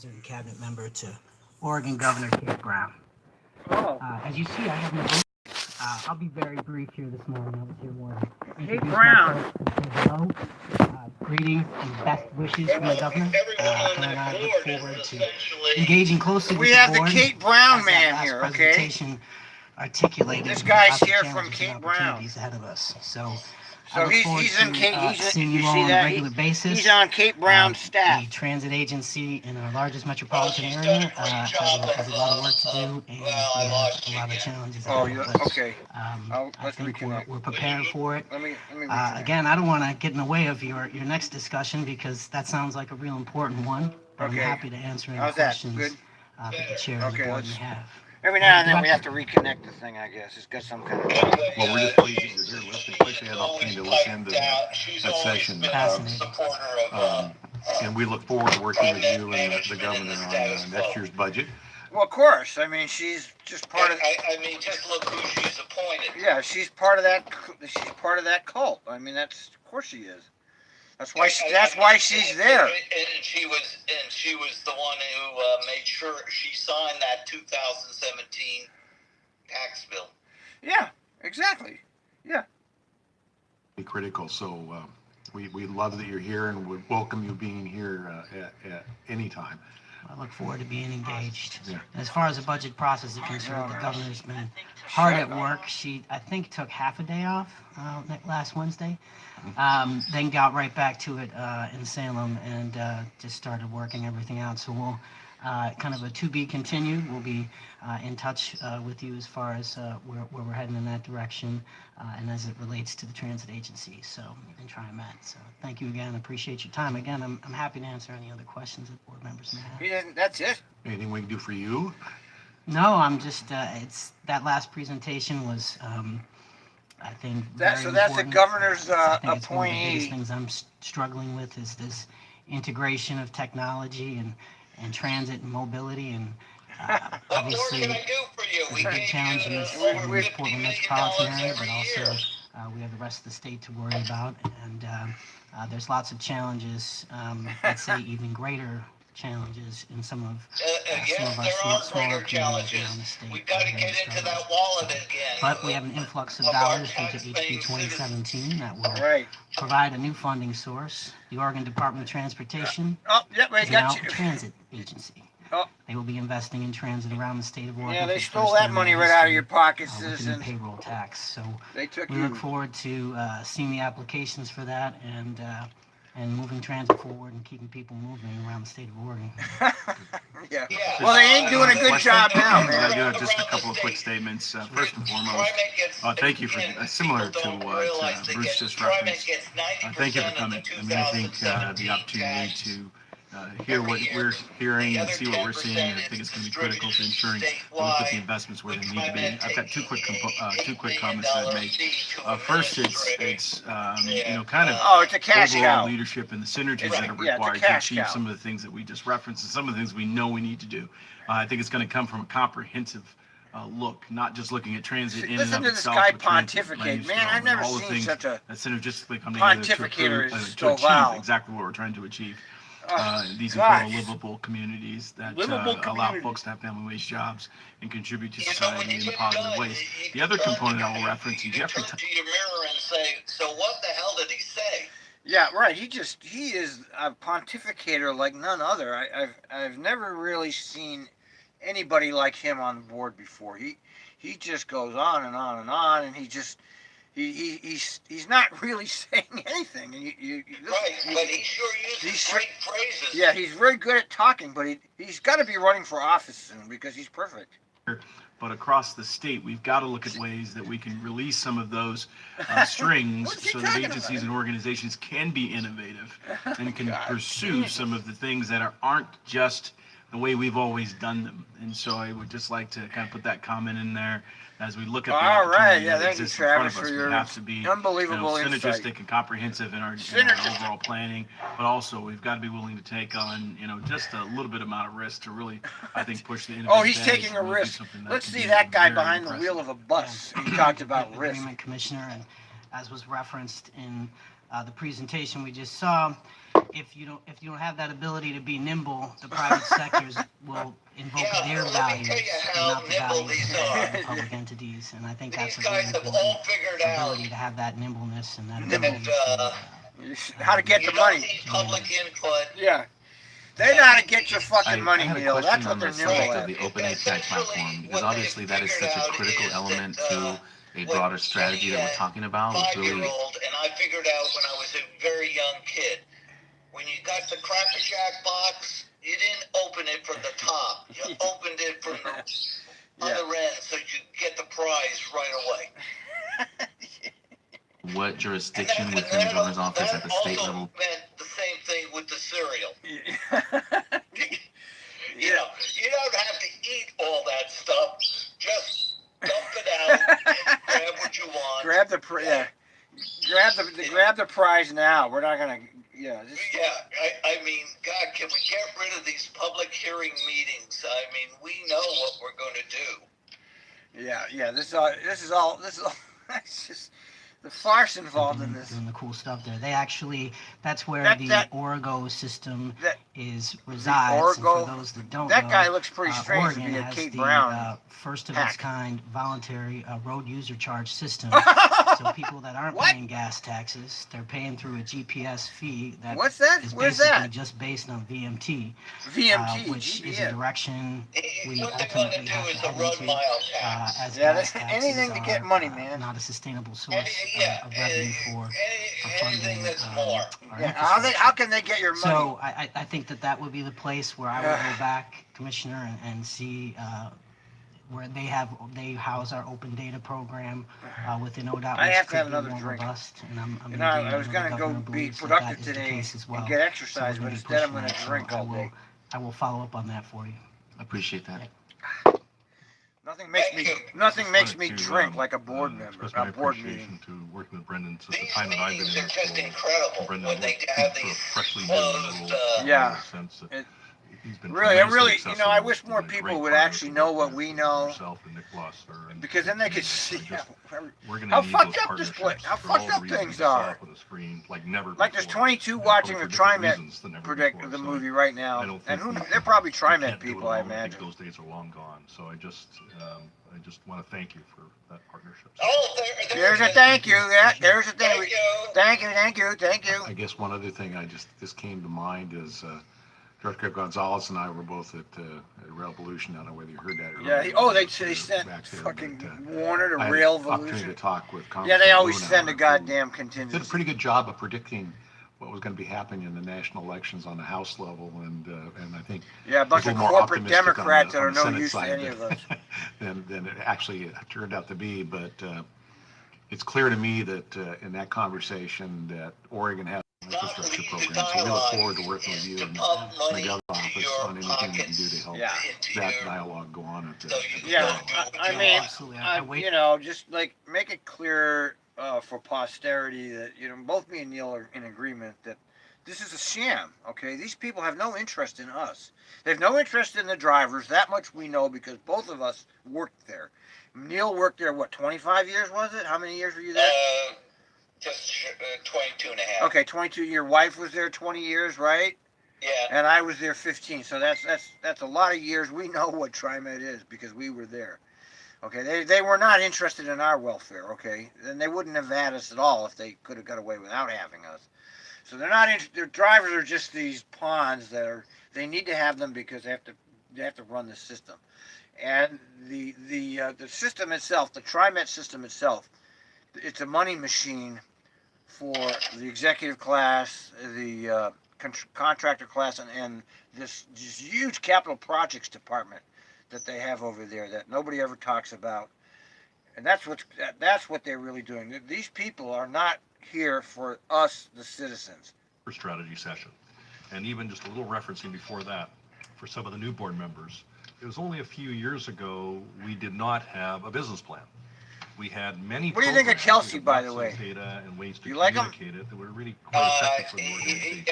and cabinet member to Oregon Governor Kate Brown. Oh, As you see, I have no vote. I'll be very brief here this morning. I was here more to Kate introduce Brown. myself and say hello. Greetings and best wishes from the governor. And I look forward to engaging closely with We the have the board. Kate Brown as that man last here, okay? presentation articulated This guy's lots of here from challenges and Kate Brown. opportunities ahead of us. So I So look forward he's in to Kate. seeing You you all see on a that? regular basis. He's on Kate Brown's staff. The transit agency in our largest metropolitan area has a lot of work to do, and we have a lot of challenges ahead of us. Okay. I Let's think reconnect. we're prepared for it. Let me reconnect. Again, I don't want to get in the way of your next discussion because that sounds like a real important one. But Okay. I'm happy to answer any How's that? questions Good? that the chair of the Okay, board let's- may have. Every now and then we have to reconnect the thing, I guess. It's got some kind of... Well, we're just pleased that you're here listening. Pleased to have the opportunity to listen to that session. Fascinating. And we look forward to working with you and the governor on next year's budget. Well, of course. I mean, she's just part of... I mean, just look who she's appointed. Yeah, she's part of that... She's part of that cult. I mean, of course she is. That's why she's there. And she was the one who made sure she signed that 2017 tax bill. Yeah, exactly. Yeah. Be critical. So we love that you're here and would welcome you being here at any time. I look forward to being engaged. Yeah. And as far as the budget process is concerned, the governor's been hard at work. She, I think, took half a day off last Wednesday, then got right back to it in Salem and just started working everything out. So we'll kind of a to be continued. We'll be in touch with you as far as where we're heading in that direction and as it relates to the transit agency. So and TriMet. So thank you again. Appreciate your time. Again, I'm happy to answer any other questions that board members may have. Yeah, that's it. Anything we can do for you? No, I'm just, it's, that last presentation was, I think, very So that's the important. governor's I think it's one of the biggest appointee. things I'm struggling with is this integration of technology and transit and mobility and What more obviously can I do for you? it's We a big gave challenge in you this over Portland $50 million metropolitan area, but every also year. we have the rest of the state to worry about, and there's lots of challenges. I'd say even greater challenges in some of Yes, our there are smaller greater communities challenges. around the state. We've got to that are get having into that struggles. wallet again. But we have an influx of Of our dollars due to HB taxpaying 2017 that will Right. provide a new funding source. The Oregon Department of Transportation Oh, yep, I is now got a you. transit agency. Oh. They will be investing in transit around the state of Oregon. Yeah, for they the stole first that time in money their right out of history, your pockets, with the new citizens. payroll tax. So They took we you. look forward to seeing the applications for that and moving transit forward and keeping people moving around the state of Oregon. Yeah. Yeah. Well, they ain't doing a good job now, I man. do have just a couple of quick statements. First and foremost, thank you for similar to what Bruce just referenced. Thank you for coming. I mean, I think the opportunity to hear what we're hearing and see what we're seeing, I think it's going to be critical to ensuring that we put the investments where they need to be. I've got two quick comments that I'd make. First, it's kind of Oh, it's a cash overall cow. leadership and the synergies that are Yeah, it's a required to cash achieve cow. some of the things that we just referenced and some of the things we know we need to do. I think it's going to come from a comprehensive look, not just looking at transit in and Listen of to this itself, guy but transit, pontificate. land use Man, I've development, never all the seen things such a that synergistically come together pontificator is to so achieve vile. exactly what we're trying to achieve. These gosh. incredible livable communities that Livable allow communities. folks to have family wage jobs and contribute to You know, society when you in get positive done, ways. you The other turn component to I will your- reference, and you Jeffrey turn to your mirror and say, so what the hell did he say? Yeah, right. He is a pontificator like none other. I've never really seen anybody like him on the board before. He just goes on and on and on, and he's not really saying anything. And you Right, but he sure uses he's- great phrases. yeah, he's very good at talking, but he's got to be running for office soon because he's perfect. but across the state, we've got to look at ways that we can release some of those strings What's he so that talking agencies about? and organizations can be innovative and can God pursue damn. some of the things that aren't just the way we've always done them. And so I would just like to kind of put that comment in there as we look at the All right, opportunity yeah, that thank you, exists in front Travis, of for us. We your have to be unbelievable insight. synergistic and comprehensive in our Synergistic. overall planning, but also we've got to be willing to take on, just a little bit amount of risk to really, I think, push the innovative Oh, he's edge taking a and really do risk. something Let's can see be that guy very behind the impressive. wheel of a bus. He talked about risk. Agreement, Commissioner, and as was referenced in the presentation we just saw, if you don't have that ability to be nimble, the private sectors will invoke their values and not the values of the public entities. And I think that's a really important ability to have that nimbleness and that ability how to get the money. Public input. Yeah. They know how to get your fucking money, I had a Neil. question That's what on they're the nimble subject at. of the Open API platform, because obviously that is such a critical element to a broader strategy that we're talking about. It's really, 5-year-old, and I figured out when I was a very young kid, when you got the Cracker Jack box, you didn't open it from the top. You opened it from the other end so you could get the prize right away. what jurisdiction within the governor's office at the state level? Meant the same thing with the cereal. You know, you don't have to eat all that stuff. Just dump it out and grab what you want. Grab the prize now. We're not gonna. Yeah. I mean, God, can we get rid of these public hearing meetings? I mean, we know what we're going to do. Yeah. This is all. It's just the farce involved in this. Doing the cool stuff there. They actually, that's where That- the that- Origo system that- resides. Origo- and for those that don't That know, guy looks pretty strange to Oregon be a has Kate the Brown. first of hack. its kind voluntary road user charge system. So people that aren't What? paying gas taxes, they're paying through a GPS fee that What's that? is Where's basically that? just based on VMT, VMT. which is a GPS. direction we What they're going to ultimately do have is to a head road into. mile tax. As Yeah, gas anything taxes to get are, money, man. not a sustainable source Yeah, of revenue for funding anything that's more. our Yeah. infrastructure. How can they get your money? So I think that would be the place where I would go back, Commissioner, and see where they house our open data program within ODOT, which I have to could have be another more drink. robust. And I'm You know, I engaging was with gonna the go governor, be believes that productive that is the today case as well. and get So exercise, we're but gonna be instead I'm pushing gonna that. So drink all day. I will follow up on that for you. I appreciate that. Nothing makes me drink like a board member. Express my A board appreciation meeting. to working with Brendan since the These time that I've been in meetings are this just role. incredible Brendan when they worked have for a these freshly new closed. role Yeah. in the sense that It- he's been Really, tremendously you know, I accessible, wish more been a people great would partner actually to know work what with, we know, yourself and Nick Blosser, and because then they could I see just- we're gonna how need fucked those up this place, partnerships how for all fucked the up reasons things you saw are. up on the screen, like never Like there's before. 22 And watching for the different TriMet reasons than ever predict before, the so movie right I now, don't and think they're probably we TriMet can't do it people, I alone. I think imagine. those days are long gone. So I just want to thank you for that partnership. Oh, There's a thank you. Yeah, there's a Thank thing. you. Thank you. I guess one other thing this came to mind is Director Gonzalez and I were both at Revolution. I don't know whether you heard that. Yeah. They sent back there, fucking but, Warner to I had the opportunity Revolution. to talk with Yeah, Congressman they always Blumenauer, send a who goddamn did a contingency. pretty good job of predicting what was going to be happening in the national elections on the House level, and I think Yeah, a bunch was of a little more corporate optimistic on Democrats the- that on are the no Senate use to side any of us. than it actually turned out to be. But it's clear to me that in that conversation that Oregon has an infrastructure program. So we look forward to working with you and the governor's office on anything we can do to help Yeah. that dialogue go on at the Yeah, I mean, Absolutely. I wait. you know, just like make it clear for posterity that, you know, both me and Neil are in agreement that this is a sham, okay? These people have no interest in us. They have no interest in the drivers. That much we know because both of us worked there. Neil worked there, what, 25 years was it? How many years were you there? Just 22 and a half. Okay, 22. Your wife was there 20 years, right? Yeah. And I was there 15. So that's a lot of years. We know what TriMet is because we were there. Okay, they were not interested in our welfare, okay? Then they wouldn't have had us at all if they could have got away without having us. So they're not interested. Their drivers are just these pawns they need to have them because they have to run the system. And the system itself, the TriMet system itself, it's a money machine for the executive class, the contractor class, and this huge capital projects department that they have over there that nobody ever talks about. And that's what they're really doing. These people are not here for us, the citizens. For strategy session. And even just a little referencing before that, for some of the new board members, it was only a few years ago we did not have a business plan. We had many. What do you think of programs, Kelsey, we had by the lots way? of data and ways to You like 'em? communicate it that were really quite effective for the organization.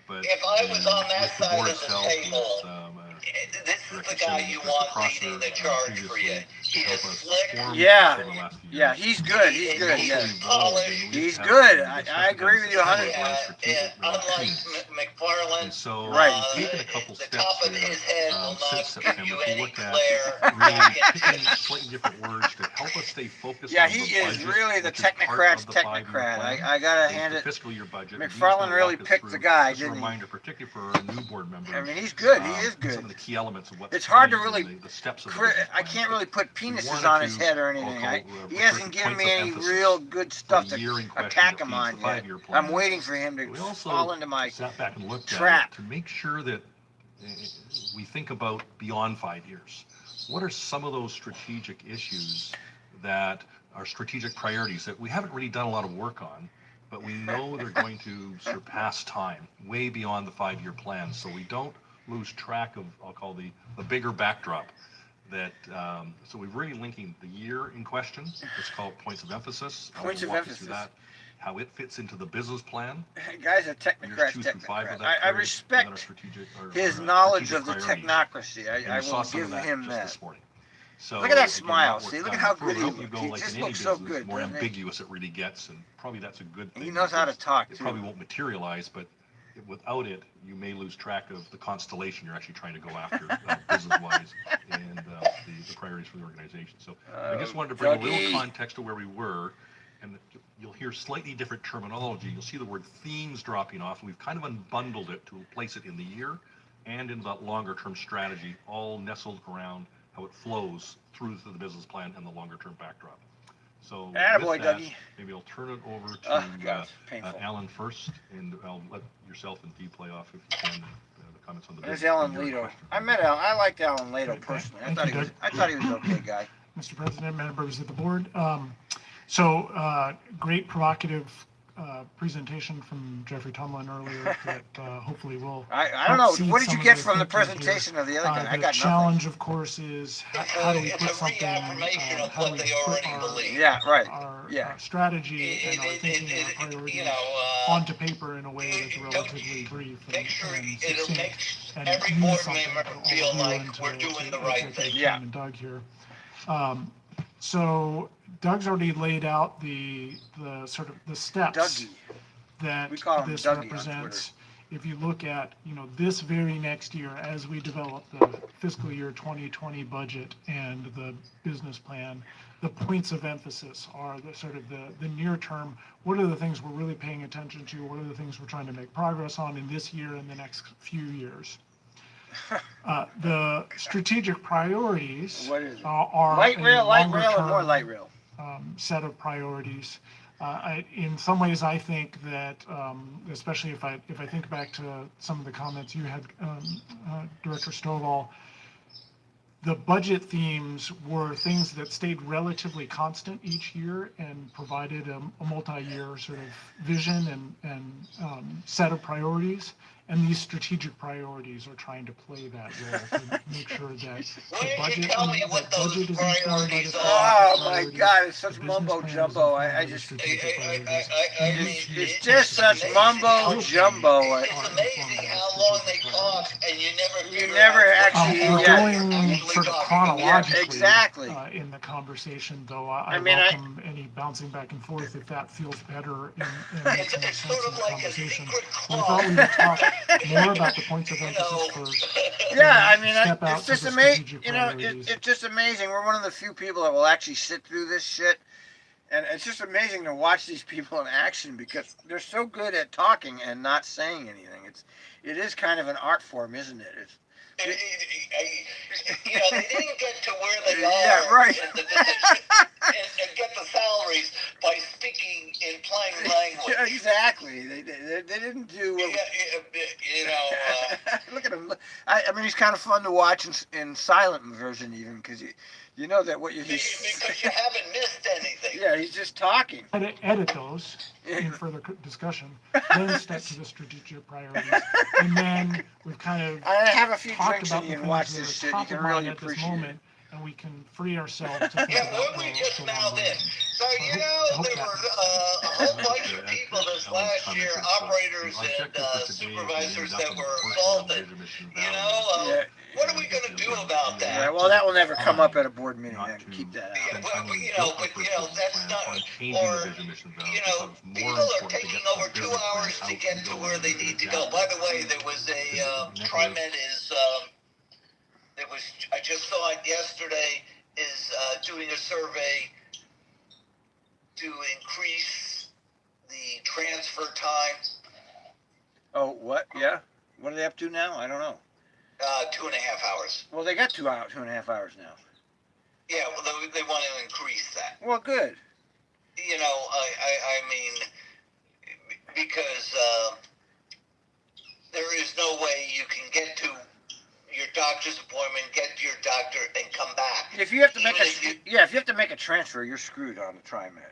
But If I was on that with the side board's of the help, table, with this is the guy you want leading the charge for you. He is slick. Yeah. over the last few Yeah, years. he's good. He's good. He's Yeah. also involved in at least He's having good. some I discussions agree with you on 100. some of our strategic, Unlike teams. McFarland, And so Right. we've taken a couple the steps top of here his head will since not give September you to any look at glare. really picking slightly different words to help us stay focused Yeah, on he the is budget, really the which is part technocrat's of the five-year technocrat. plan. I gotta It's hand the it. fiscal year budget. McFarland He's gonna really walk us picked through, the guy, just a didn't he? reminder, particularly for our new board members. I mean, he's good. He is Some good. of the key elements of what It's hard to really really the steps of the Cri- business I plan. can't really put We penises wanted on his to, head or I'll anything. call, He put hasn't given points me of any emphasis real good stuff the year in to question attack that him feeds on the yet. five-year plan. I'm waiting for him to We also fall into my sat back and looked trap. at it to make sure that we think about beyond 5 years. What are some of those strategic issues that are strategic priorities that we haven't really done a lot of work on, but we know they're going to surpass time way beyond the 5-year plan, so we don't lose track of, I'll call the bigger backdrop. That so we're really linking the year in question. Let's call it points of emphasis. I Points will of walk you through emphasis. that, how it fits into the business plan. guy's a Years technocrat. 2 through 5 of Technocrat. that I period, and then our respect strategic- his our knowledge strategic of the priorities. technocracy. And I you saw will some of give that him just that. this morning. So Look at that again, smile. work See, look done. at how The good he further out you looks. go, He like just in any looks so business, good, more doesn't he? ambiguous it really gets, and probably that's a good thing. He knows how to because talk It too. probably won't materialize, but without it, you may lose track of the constellation you're actually trying to go after business-wise and the priorities for the organization. So I just wanted to bring a Dougie. little context to where we were, and you'll hear slightly different terminology. You'll see the word themes dropping off, and we've kind of unbundled it to place it in the year and in that longer-term strategy, all nestled around how it flows through to the business plan and the longer-term backdrop. So Attaboy, with that, Dougie. maybe I'll turn it over to Oh, God, painful. Alan first, and I'll let yourself and Dee play off if you can, the comments on the There's business Alan and your Leto. question. I met Alan. I liked Alan Leto Okay. personally. Thank you, Doug. I thought he was okay guy. Mr. President, members of the board. Great provocative presentation from Jeffrey Tomlin earlier that hopefully will. I don't know. seed What did some you of get the from the thinking here. presentation of the other guy? I The got nothing. challenge, of course, is how do we It's put a something, reaffirmation of how do what we they put already our, believe. Yeah, right. our Yeah. strategy and our thinking and our You priorities know, onto paper in a way that's relatively brief and make sure and it'll succinct. make And every means board something member to all feel of you like and to- we're doing to the right Executive thing. Yeah. Chairman Doug here. So Doug's already laid out the sort of the steps Dougie. that We call him this Dougie on represents. If you look at, this very next year, as we develop the fiscal year 2020 budget and the business plan, the points of emphasis are the sort of the near term. What are the things we're really paying attention to? What are the things we're trying to make progress on in this year and the next few years? The strategic priorities What is it? are Light a rail, or more longer-term, light rail? set of priorities. In some ways, I think that, especially if I think back to some of the comments you had, Director Stovall, the budget themes were things that stayed relatively constant each year and provided a multi-year sort of vision and set of priorities. And these strategic priorities are trying to play that role to make sure that Why the don't you budget, tell me what the those budget is informed by the priorities strategic Oh my priorities. God! It's such The business mumbo plan is jumbo. informed by I the just. strategic priorities. I And mean, these- It's these just such amazing mumbo how- jumbo. It's amazing how long they talk and you never You figure never out what actually- the We're yeah. hell they're going actually sort of talking about. chronologically exactly. In the conversation, though I mean, I- welcome any bouncing back and forth if that feels better and It's, makes more it's sense sort in of the like a conversation. secret We club. thought we would talk more about the points of You emphasis know, first. Yeah, I mean, Step out it's to just the amazing. strategic You know, priorities. it's just amazing. We're one of the few people that will actually sit through this shit, and it's just amazing to watch these people in action because they're so good at talking and not saying anything. It is kind of an art form, isn't it? It's you know, they didn't get to where they are Yeah, right. in the position and get the salaries by speaking in plain language. yeah, exactly. They didn't do. You know, Look at him. I mean, he's kind of fun to watch in silent version even because you know that what you he's. because you haven't missed anything. Yeah, he's just talking. Edit those in further discussion, then step to the strategic priorities. And then we've kind of I have a few talked drinks about in the you and things watch that this are shit. You top can of really mind at this appreciate it. moment, and we can free ourselves to think Yeah, about what we the just the now longer did. run. So, you I know, hope there that were makes a whole bunch of Alan's people this comments last year, is, operators the objective and for today is to supervisors end up that on were the portion of assaulted. the mission You value. know, Yeah. what do we about that. Yeah, well, that will never come up at a board meeting. Not Then to keep that Yeah, out. well, but, you know, that's not, on changing or, the vision mission though, you know, because it's people more are important to taking get the over 2 business plan hours to out get and to going where they and need to adapt. go. By the way, there was TriMet is, I just saw it yesterday, is doing a survey to increase the transfer time, Oh, what? Yeah. What are they up to now? I don't know. 2.5 hours. Well, they got 2.5 hours now. Yeah, well, they want to increase that. Well, good. You know, I mean, because there is no way you can get to your doctor's appointment, get to your doctor, and come back. If you have to make Even if you- if you have to make a transfer, you're screwed on the TriMet.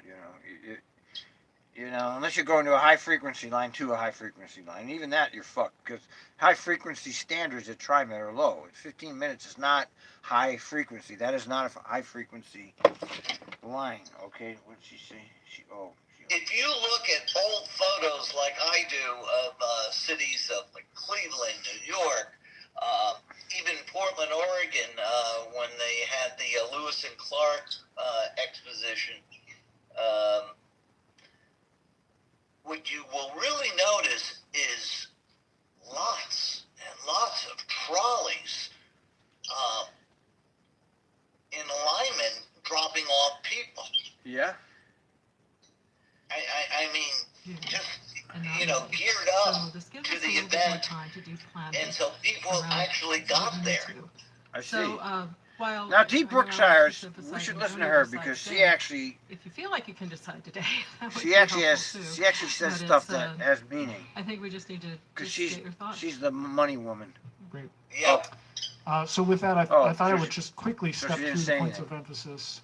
You know, unless you're going to a high frequency line to a high frequency line. Even that, you're fucked because high frequency standards at TriMet are low. It's 15 minutes. It's not high frequency. That is not a high frequency line. Okay, what did she say? If you look at old photos like I do of cities of like Cleveland, New York, even Portland, Oregon, when they had the Lewis and Clark exposition, what you will really notice is lots and lots of trolleys in alignment dropping off people. Yeah. I mean, just, And you know, geared up so this gives to us the a little bit more event, time to do planning. and so people around actually what got we need there. to. I see. So, while. Now, Dee I know Brookshire, Alex is we emphasizing should you listen don't to her decide because she today. actually If you feel like you can decide today, that would she be actually helpful has too. she actually says But stuff it's, that has meaning I think we just need to because just get your thoughts. she's the money woman. Great. Yep. So with that, I Oh, thought I so would just quickly so step she through didn't the say points anything. of emphasis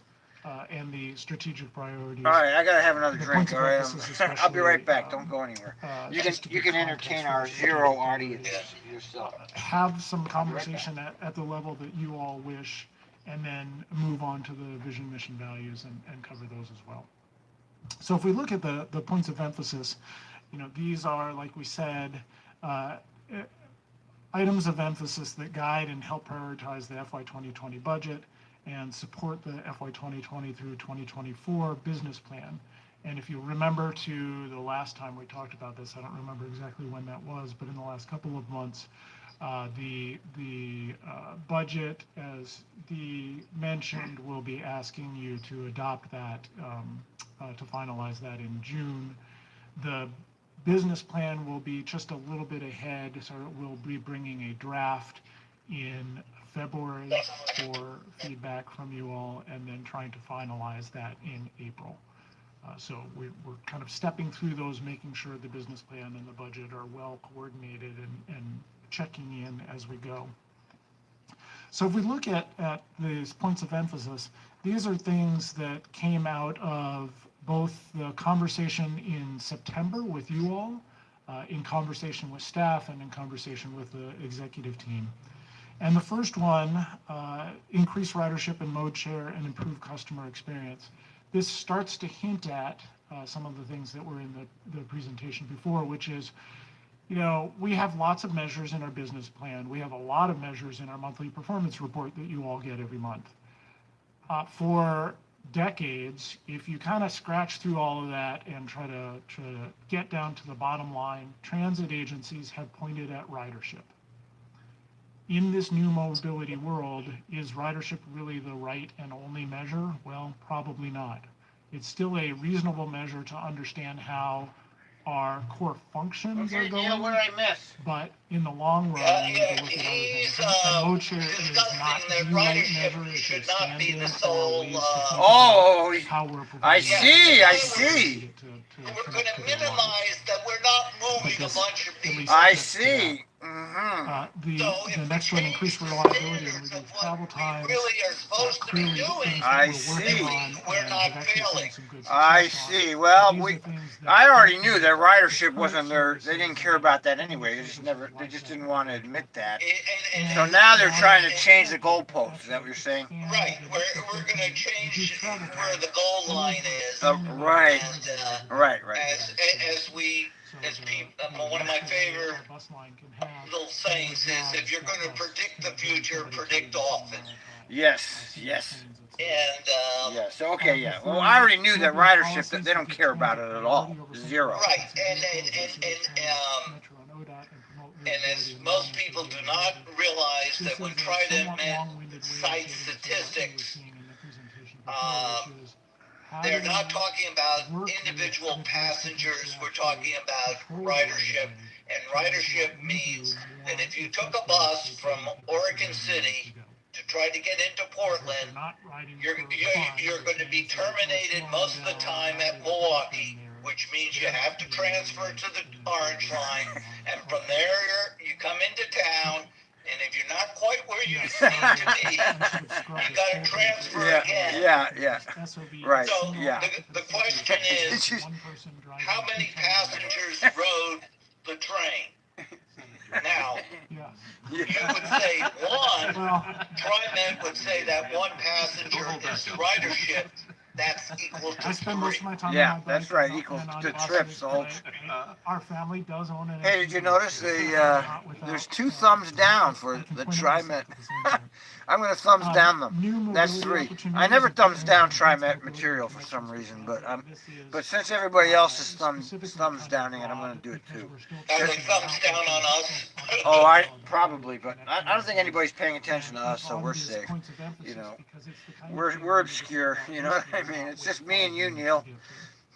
and the strategic priorities. All right, I gotta have another The drink. points of All right, emphasis I'll be right especially, back. Don't go anywhere. You just to can give entertain context for our the strategic zero priorities. audience yourself. Have some conversation at the level that you all wish, and then move on to the vision, mission, values, and cover those as well. So if we look at the points of emphasis, you know, these are, like we said, items of emphasis that guide and help prioritize the FY 2020 budget and support the FY 2020 through 2024 business plan. And if you remember to the last time we talked about this, I don't remember exactly when that was, but in the last couple of months, the budget, as Dee mentioned, will be asking you to adopt that, to finalize that in June. The business plan will be just a little bit ahead, so we'll be bringing a draft in February for feedback from you all, and then trying to finalize that in April. So we're kind of stepping through those, making sure the business plan and the budget are well coordinated and checking in as we go. So if we look at these points of emphasis, these are things that came out of both the conversation in September with you all, in conversation with staff, and in conversation with the executive team. And the first one, increase ridership and mode share and improve customer experience. This starts to hint at some of the things that were in the presentation before, which is, you know, we have lots of measures in our business plan. We have a lot of measures in our monthly performance report that you all get every month. For decades, if you kind of scratch through all of that and try to get down to the bottom line, transit agencies have pointed at ridership. In this new mobility world, is ridership really the right and only measure? Well, probably not. It's still a reasonable measure to understand how our core functions are Okay, going. Neil, what did I miss? But in the long run, we need to look at other He's things. And mode share is discussing not that the right ridership measure, it's a should not be stand-in the for sole, ways to think Oh, about how we're I providing. see, I to see. we're connect going to to their lives. minimize that we're not moving But this a bunch of at people. least I gets to that. see. Mm-hmm. The So if we next one, change increase the reliability and standards reduce of what travel we times. really are supposed to be Clearly, doing, things I that we're working see. on We're and not have actually seen failing. some good I success on. see. Well, These are things that I already knew that the ridership current wasn't there. They didn't services care about that and anyway. They just never. They just didn't want to admit that. And So now they're trying to change the goalposts. Is that what you're saying? right, we're going to change where the goal line is. Right. And Right. Right. as people, one of my favorite little sayings is, if you're going to predict predict the future, predict often. Yes, yes. And, Yeah, so, okay, yeah. Well, I already knew that ridership, that they don't care about it at all. Zero. Right, and as most people do not realize that when Trident cites statistics, they're not talking about individual passengers, we're talking about ridership. And ridership means that if you took a bus from Oregon City to try to get into Portland, you're going to be terminated most of the time at Milwaukee, which means you have to transfer to the Orange Line, and from there you come into town, and if you're not quite where you need to be, you got to transfer again. Yeah. Right, So yeah. the question is, how many passengers rode the train? Now, you would say one. TriMet would say that one passenger is ridership. That's equal to I spend most of 3. my time Yeah, on my bike that's right, and equals on to buses, trips, the whole but our family does own an Hey, did you SUV, notice so the, not without, there's 2 thumbs down for I can the point out TriMet. at the same time. I'm gonna thumbs down them. New That's mobility 3. opportunities I never and thumbs down enhanced TriMet mobility material for connections some reason, together. but This is, but since everybody else is specifically thumbs kind of downing it, I'm broad gonna do it because too. we're still Are they figuring thumbs out down what on the- us? Oh, I probably, but I don't think anybody's paying attention to us, so on we're these safe. points of emphasis You know, because it's the kind of we're thing we're where obscure. this is You know what I about mean? risking It's not just me and you, with Neil, positive.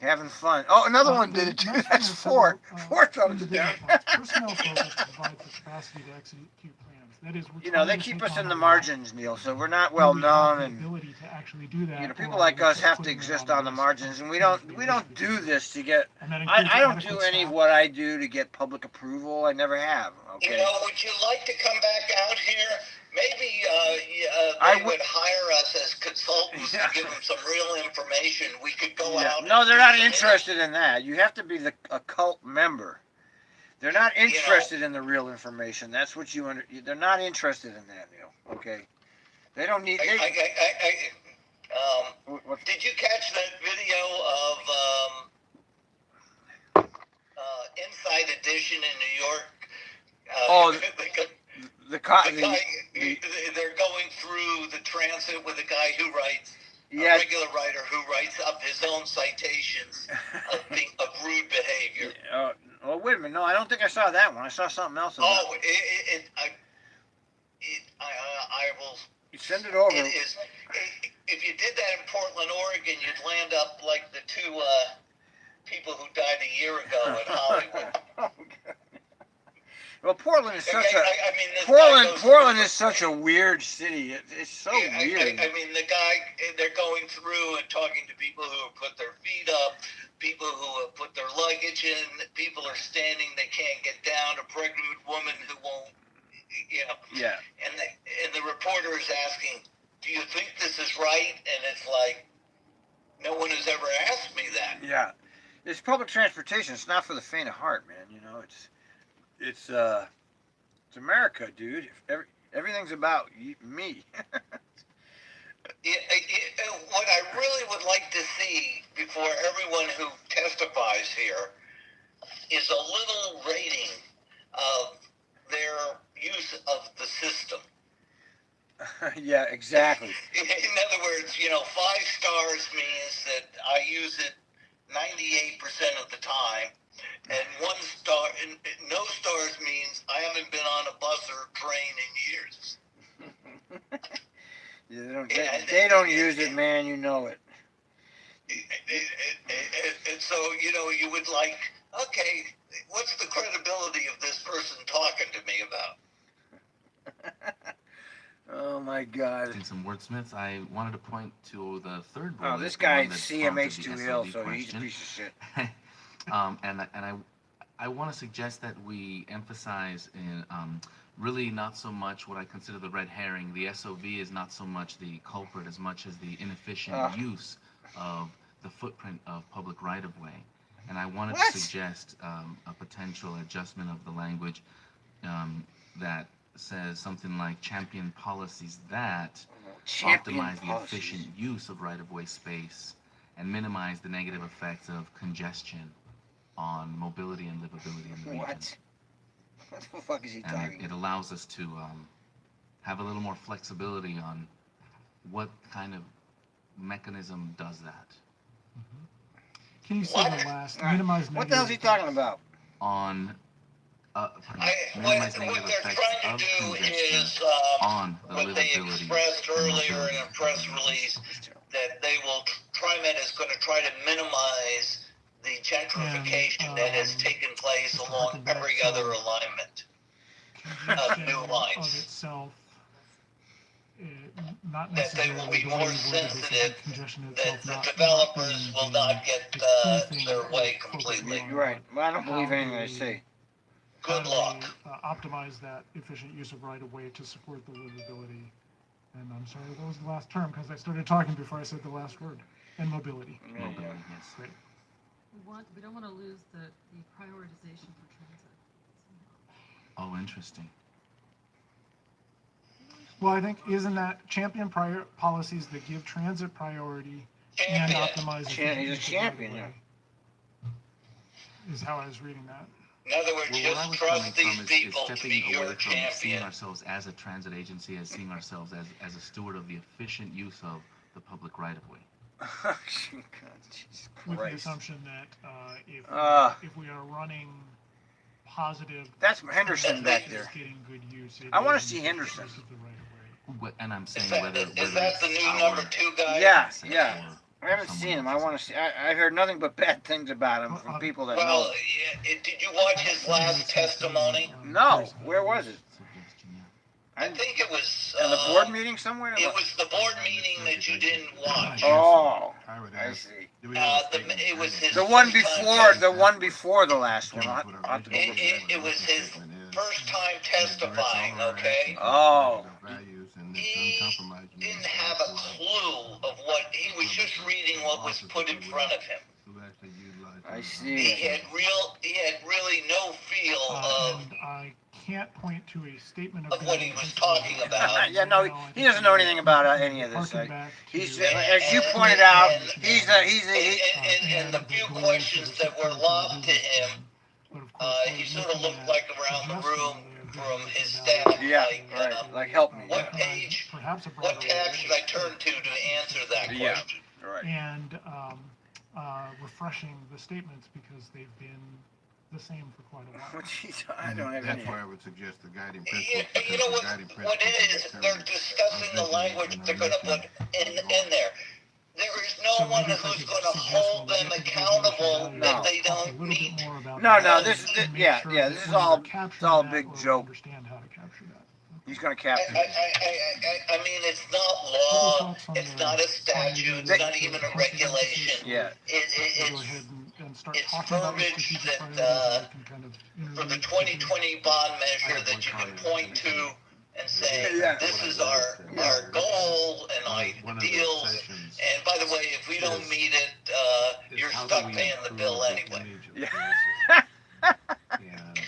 having fun. Oh, another one The did it too. next one That's is 4. several, 4 thumbs individual down. points. Personnel focus to provide for capacity to execute plans. That is, we're You know, they trying to keep take us on in the a lot. margins, Neil, so we're not Do well we have known, the and ability to actually do that, you know, people or like are we us have to putting it exist on on the risk margins, and we don't do this to get. And that I includes don't do adequate any of staff. what I do to get public approval. I never have. You Okay. know, would you like to come back out here? Maybe I they would- would hire us as consultants Yeah. to give them some real information. We could go Yeah. out. No, and they're do not some interested in that. You have to be a cult member. They're not interested in the real information. That's what you under. They're not interested in that, Neil. Okay. They don't need. What, Did you catch that video of Inside Edition in New York? the the guy, the they're going through the transit with a guy who writes, yeah. a regular writer who writes up his own citations of rude behavior. Oh, wait a minute. No, I don't think I saw that one. I saw something else. About Oh, I will. You send it over. It is. If you did that in Portland, Oregon, you'd land up like the 2 people who died a year ago in Hollywood. Well, Portland is such Okay, a this guy goes Portland through- is such a weird city. It's so Yeah, weird. I mean, the guy, they're going through and talking to people who have put their feet up, people who have put their luggage in, people are standing, they can't get down, a pregnant woman who won't, you know. Yeah. And the reporter is asking, do you think this is right? And it's like, no one has ever asked me that. Yeah. It's public transportation. It's not for the faint of heart, man. You know, it's America, dude. Everything's about me. What I really would like to see before everyone who testifies here is a little rating of their use of the system. Yeah, exactly. In other words, 5 stars means that I use it 98% of the time, and 1 star, and no stars means I haven't been on a bus or a train in years. Yeah, they don't use it, man. You know it. And so, you would like, okay, what's the credibility of this person talking to me about? Oh my God. In some wordsmiths, I wanted to point to the third bullet. Oh, this the one guy's that prompted CMH the too ill, SLD so he's a question. piece of shit. And I want to suggest that we emphasize in really not so much what I consider the red herring. The SOV is not so much the culprit as much as the inefficient use of the footprint of public right-of-way. And I wanted to suggest a potential adjustment of the language that says something like champion policies that optimize the efficient use of right-of-way space and minimize the negative effects of congestion on mobility and livability in the region. What the fuck is he And talking it allows us to have a little more flexibility on what kind of mechanism does that. Can you say What? the last, minimize What the hell's he negative talking effects? about? On What minimize they're negative trying effects to of do congestion is, on the what they livability expressed and earlier mobility in a of press the release, that they will, TriMet is gonna try to minimize the gentrification that has taken place just to along harken back every to- other alignment. Congestion new lines. of itself, not That they necessarily will be the more way you worded this, sensitive, congestion that itself the not developers being will the- not get the key thing their that way we're focusing completely. on, You're right. Well, I don't believe How anything I they- say. how Good do luck. they, optimize that efficient use of right-of-way to support the livability. And I'm sorry, that was the last term, because I started talking before I said the last word, and mobility. mobility, yes. Great. We don't want to lose the prioritization for transit. Oh, interesting. Well, I think, isn't that champion prior policies that give transit priority and Champion. optimize He's efficient a use of champion, right-of-way? Is how I was reading that. In other words, Well, where I just was trust coming these from is people to stepping be away your from seeing champion. ourselves as a transit agency, as seeing ourselves as a steward of the efficient use of the public right-of-way. God, Jesus With the Christ. assumption that if we are running positive. That's Henderson back it's there. Getting good use. it I wanna is see an efficient Henderson. use of the right-of-way. And I'm saying Is that, whether is that the it's new our number 2 guy? Yeah, asset yeah. or I haven't someone seen him. I else's want to see. I heard nothing but bad things about him from people that know. Well, did you watch his last testimony? No, where was it? suggestion, yeah. I think it was. In the board meeting somewhere? It was the board meeting that you didn't watch. Oh, I would I ask, see. It was his The one first time before, test- the one before the last one. It was his first time testifying, okay? Oh. He didn't have a clue of what, he was just reading what was put in front of him. I He see. had really no feel of And I can't point to a statement of. Of what he was guidance. talking about. Yeah, no, he doesn't know anything about any of this. Harken back to- He's, as you pointed out, he's and the few questions that were lobbed to him, But of course, he we're sort of looking looked at like around the room suggesting from that his there's staff, Yeah, like, right. Like, help me. what page, Perhaps a what broader tab way. should I turn to answer that Yeah. question? Right. And refreshing the statements because they've been the same for quite a while. Jeez, I don't have any. That's why I would suggest the guiding You, principles. you know what it is, they're discussing the language they're gonna put in there. There is no So one maybe if I who's could gonna suggest hold when we them get to the accountable evaluation, No. that they talk a don't little meet. bit more about No, that no, and this- make yeah, sure yeah, that this is when we're all- capturing it's all a that, big or we joke. Understand how to capture that. He's gonna I capture it. mean, it's not What are law, thoughts on it's the- not a on statute, the- it's not even a regulation. Yeah. Go It's, ahead and start it's talking about the verbiage strategic that, priorities and we can kind of for the interweave 2020 bond measure that you can point to and say, Yeah. this is our goal and ideals. And by the way, if we don't meet it, you're stuck paying the bill anyway. And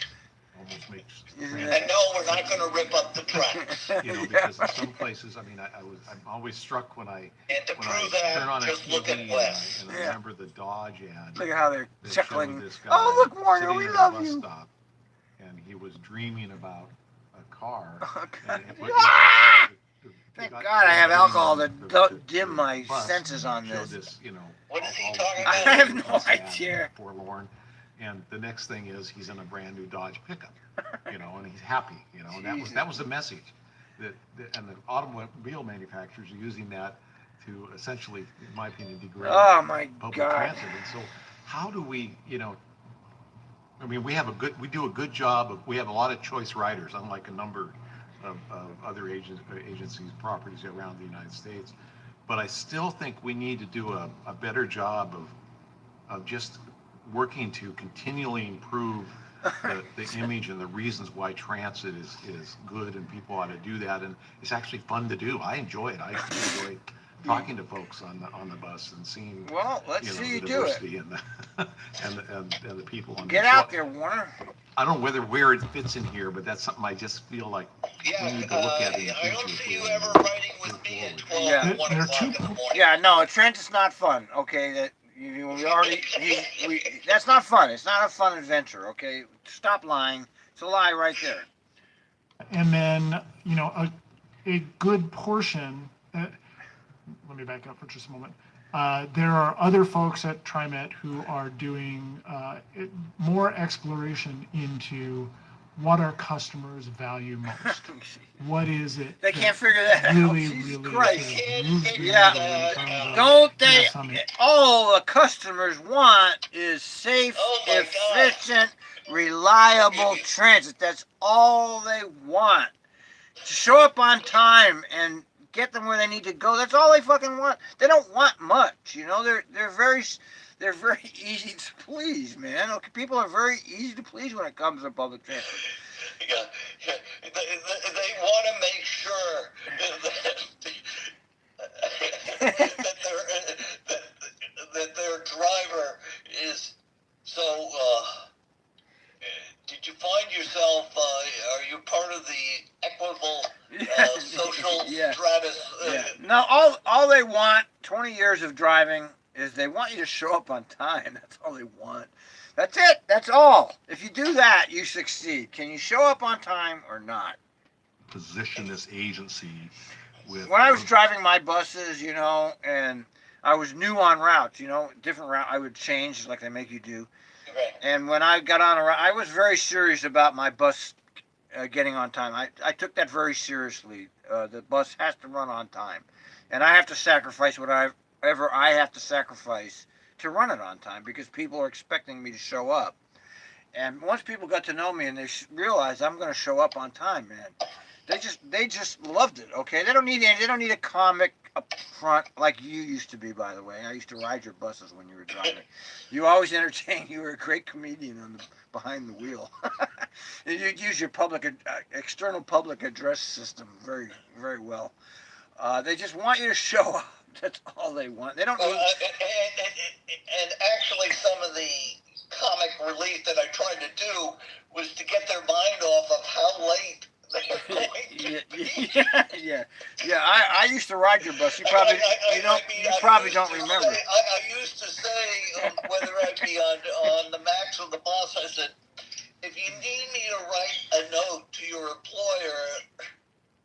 almost makes. And no, we're not gonna rip up the tracks. You know, because in some places, I mean, I'm always struck when I And to when I prove turn that, on a just look TV at Wes. and I Yeah. remember the Dodge ad. Look at how they're that chuckling. showed this guy Oh, look, Warner, sitting we at a love bus you. stop, and he was dreaming about a car. Oh, God. and it- Ah! the Thank guy- God I have the- alcohol to the dim my bus senses on showed this. You know, What is he all the talking people about? I have in the no bus ad, idea. Forlorn. And the next thing is he's in a brand new Dodge pickup, you know, and he's happy, you know, and that was the message. And the automobile manufacturers are using that to essentially, in my opinion, degrade Oh my public God. transit. And so how do we, you know, I mean, we do a good job of, we have a lot of choice riders, unlike a number of other agencies, properties around the United States. But I still think we need to do a better job of just working to continually improve the image and the reasons why transit is good, and people ought to do that. And it's actually fun to do. I enjoy it. I enjoy talking to folks on the bus and seeing, Well, let's you know, see you the do it. diversity and the people on Get the out bus. there, Warner. I don't know where it fits in here, but that's something I just feel like Yeah, we need to look at in the I don't future if see we you wanna ever move riding with me at forward. 12, Yeah. 1 There are o'clock two in the morning. Yeah, no, Trent's not fun. Okay, that we already that's not fun. It's not a fun adventure. Okay, stop lying. It's a lie right there. And then, you know, a good portion, let me back up for just a moment. There are other folks at TriMet who are doing more exploration into what our customers value most. What is it? They can't figure that out. Really, Jesus really Christ. moves the Yeah. needle in terms of- Don't they? Yes, I mean- All the customers want is safe, Oh my efficient, reliable transit. That's all they want. To show up on time and get them where they need to go. That's all they fucking want. They don't want much. You know, they're very easy to please, man. Okay, people are very easy to please when it comes to public transit. Yeah, they want to make sure that their driver is so. Did you find yourself? Are you part of the equitable social Yeah. stratus? Yeah. No, all they want, 20 years of driving, is they want you to show up on time. That's all they want. That's it. That's all. If you do that, you succeed. Can you show up on time or not? Position this agency with. When I was driving my buses, you know, and I was new on routes, you know, different route, I would change like they make you do. Right. And when I got on a route, I was very serious about my bus getting on time. I took that very seriously. The bus has to run on time. And I have to sacrifice whatever I have to sacrifice to run it on time because people are expecting me to show up. And once people got to know me and they realized I'm going to show up on time, man, they just loved it. Okay, they don't need a comic up front like you used to be. By the way, I used to ride your buses when you were driving. You always entertained. You were a great comedian behind the wheel. And you'd use your external public address system very, very well. They just want you to show up. That's all they want. They don't need. And actually, some of the comic relief that I tried to do was to get their mind off of how late they're going to be. Yeah. I used to ride your bus. You probably don't remember. I used to say whether I'd be on the Max or the bus, I said, if you need me to write a note to your employer.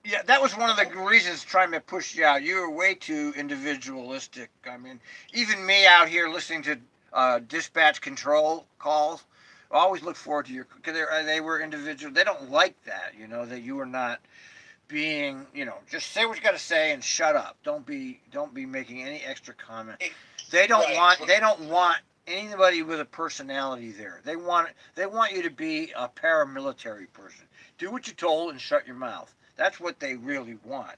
Yeah, that was one of the reasons trying to push you out. You were way too individualistic. I mean, even me out here listening to dispatch control calls, I always look forward to because they were individual. They don't like that, you know, that you are not being, you know, just say what you got to say and shut up. Don't be making any extra comment. They don't want anybody with a personality there. They want you to be a paramilitary person. Do what you're told and shut your mouth. That's what they really want.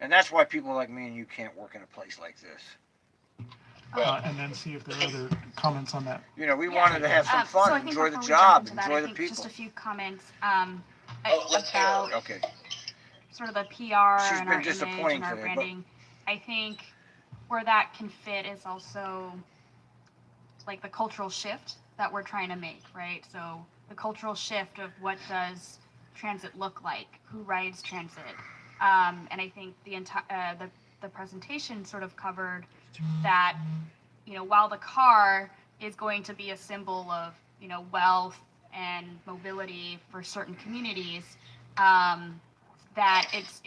And that's why people like me and you can't work in a place like this. And then see if there are other comments on that. You know, we wanted to have some So I fun, think enjoy the before we job, jump into that, enjoy I the think people. Just a few comments let's hear it. about Okay. sort of the PR She's and been our image disappointing and our today, but- branding. I think where that can fit is also like the cultural shift that we're trying to make, right? So the cultural shift of what does transit look like, who rides transit, and I think the entire the presentation sort of covered that, you know, while the car is going to be a symbol of, you know, wealth and mobility for certain communities, that it's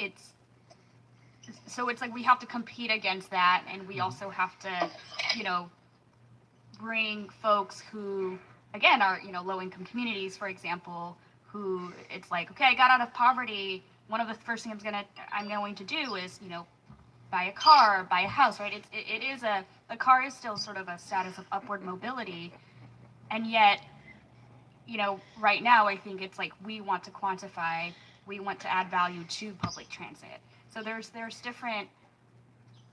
so it's like we have to compete against that, and we also have to, you know, bring folks who, again, are, you know, low-income communities, for example, who it's like, okay, I got out of poverty. One of the first things I'm going to do is, you know, buy a car, buy a house, right? The car is still sort of a status of upward mobility, and yet, you know, right now I think it's like we want to quantify, we want to add value to public transit. So there's different.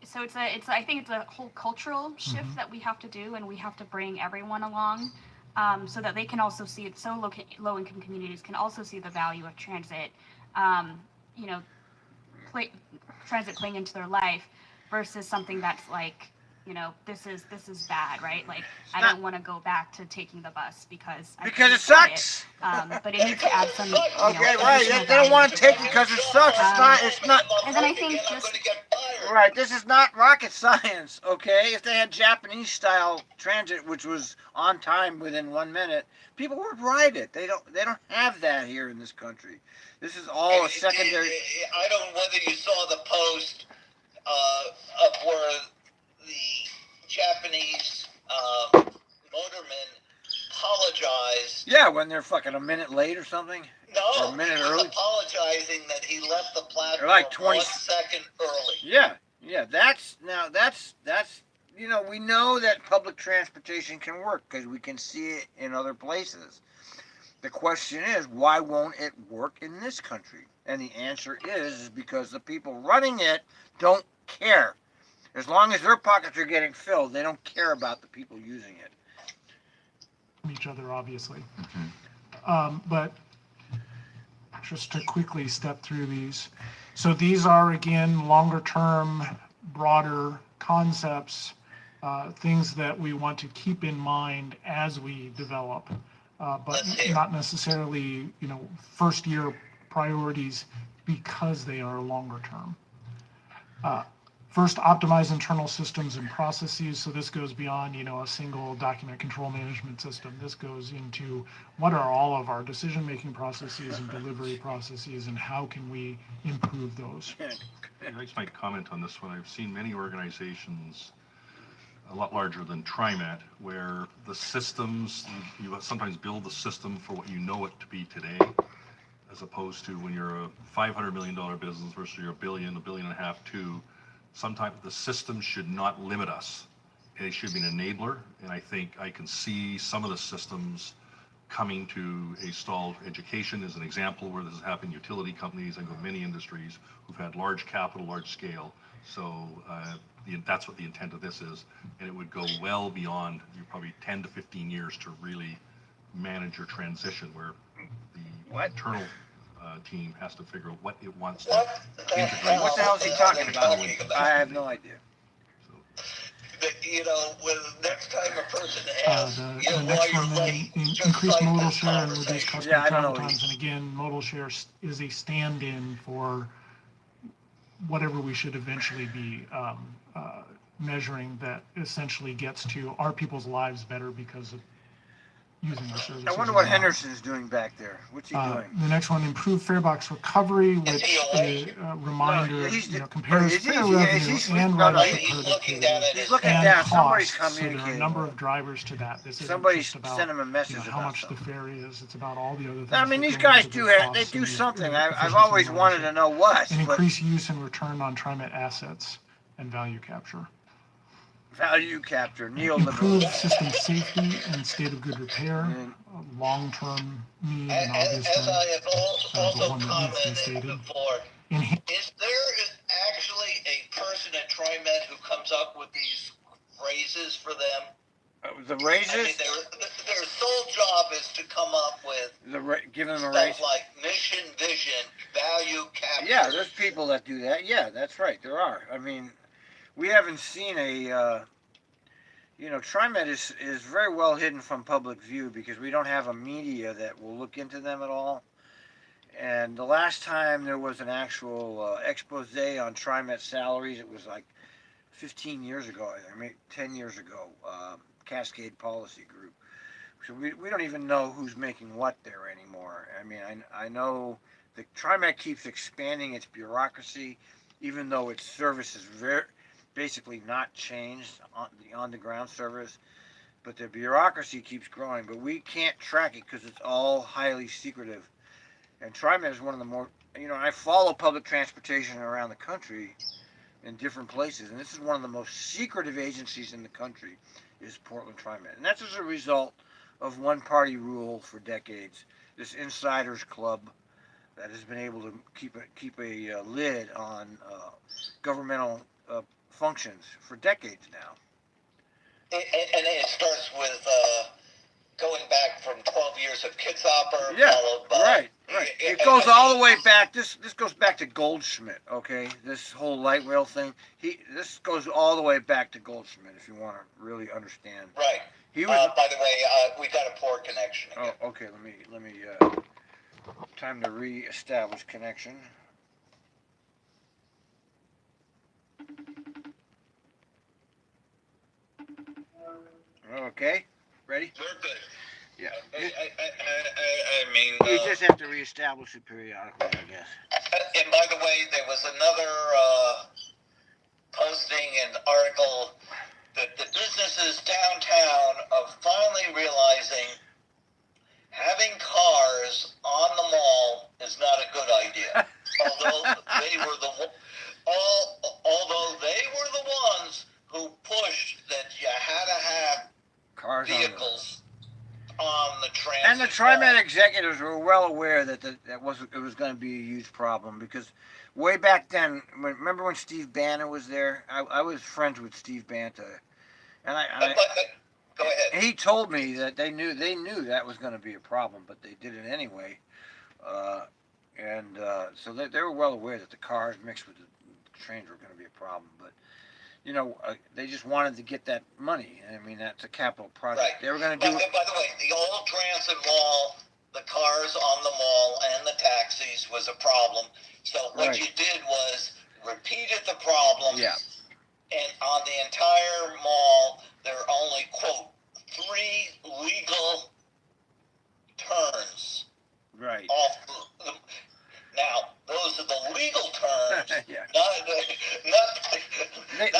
So I think it's a whole cultural shift that we have to do, and we have to bring everyone along, so that they can also see it. So low-income communities can also see the value of transit, you know, transit playing into their life, versus something that's like, you know, this is bad, right? Like, I don't want to go back to taking the bus because it sucks. But it needs to add some. You know, Okay, right. additional They don't want to value take it because it sucks. It's not. And then I think I'm just going to get fired. Right, this is not rocket science, okay? If they had Japanese style transit, which was on time within 1 minute, people would ride it. They don't have that here in this country. This is all a secondary. I don't know whether you saw the post of where the Japanese motormen apologized. Yeah, when they're fucking a minute late or something. No, Or a minute he was early. apologizing that he left the platform Like 20 1 second early. Yeah, that's you know, we know that public transportation can work because we can see it in other places. The question is, why won't it work in this country? And the answer is because the people running it don't care. As long as their pockets are getting filled, they don't care about the people using it. Each other, obviously. Mhm. But just to quickly step through these. So these are, again, longer term, broader concepts, things that we want to keep in mind as we develop, but not necessarily, you know, first year priorities because they are longer term. First, optimize internal systems and processes. So this goes beyond, you know, a single document control management system. This goes into what are all of our decision-making processes and delivery processes, and how can we improve those? I just might comment on this one. I've seen many organizations a lot larger than TriMet, where the systems, you sometimes build the system for what you know it to be today, as opposed to when you're a $500 million business versus you're $1.5 billion, too. Sometimes the system should not limit us. It should be an enabler, and I think I can see some of the systems coming to a stalled. Education is an example where this has happened. Utility companies and many industries who've had large capital, large scale. So that's what the intent of this is, and it would go well beyond probably 10 to 15 years to really manage your transition, where the internal team has to figure out what it wants to integrate. What the hell is he talking about? I have no idea. You know, when next time a person asks, you know, The why next you're one, late, then, just increase cite modal this share and reduce conversation. customer Yeah, I don't travel know. times. And again, modal share is a stand-in for whatever we should eventually be measuring that essentially gets to are people's lives better because of using our services. I wonder or what not. Henderson's doing back there. What's he doing? The next one, improve fare box recovery, which reminder, No, he's- you know, compares is he- fare is revenue he- and no, no, ridership he's looking productivity down at He's his looking and down. Somebody's costs. So there are a communicating. number of drivers to that. This isn't Somebody just about, sent him a message you know, how about much something. the fare is. It's about all the other things. I mean, that these go guys into do the have, they costs do and the something. I've efficiency always and wanted to ridership. know what. And but increase use and return on TriMet assets and value capture. value capture, Improve neoliberal. system safety and state of good repair, And a long-term need and As obvious I one, have but also one that needs to be commented stated. before, Enhance is there actually a person at TriMet who comes up with these phrases for them? the I mean, raises, their sole job is to come up with give them a raise. stuff like mission, vision, value capture. Yeah, there's people that do that. Yeah, that's right. There are. I mean, we haven't seen a, you know, TriMet is very well hidden from public view because we don't have a media that will look into them at all. And the last time there was an actual expose on TriMet salaries, it was like 15 years ago, I mean 10 years ago, Cascade Policy Group. So we don't even know who's making what there anymore. I mean, I know the TriMet keeps expanding its bureaucracy, even though its service is basically not changed on the ground service, but the bureaucracy keeps growing. But we can't track it because it's all highly secretive. And TriMet is one of the more, you know, I follow public transportation around the country in different places, and this is one of the most secretive agencies in the country, is Portland TriMet. And that's as a result of one-party rule for decades, this insiders club that has been able to keep a lid on governmental functions for decades now. And it starts with going back from 12 years of Kitzhoffer, Yeah, followed by... right. It goes all the way back. This goes back to Goldschmidt, okay? This whole light rail thing. This goes all the way back to Goldschmidt, if you want to really understand. Right. He was. By the way, we got a poor connection again. Oh, okay. Let me. Time to re-establish connection. Okay? Ready? We're good. Yeah. I mean, You just have to reestablish it periodically, I guess. and by the way, there was another posting and article that the businesses downtown are finally realizing having cars on the mall is not a good idea. Although they were the ones who pushed that you had to have Cars on the- vehicles on the transit. And the TriMet executives were well aware that it was going to be a huge problem, because way back then, remember when Steve Banner was there? I was friends with Steve Banta, and Go ahead. he told me that they knew that was going to be a problem, but they did it anyway. So they were well aware that the cars mixed with the trains were going to be a problem, but they just wanted to get that money. I mean, that's a capital project. Right. They were going to do it. By the way, the old transit mall, the cars on the mall and the taxis was a problem. So what Right. you did was repeated the problem. Yeah. And on the entire mall, there are only, quote, 3 legal turns Right. off the. Now, those are the legal turns, Yeah. not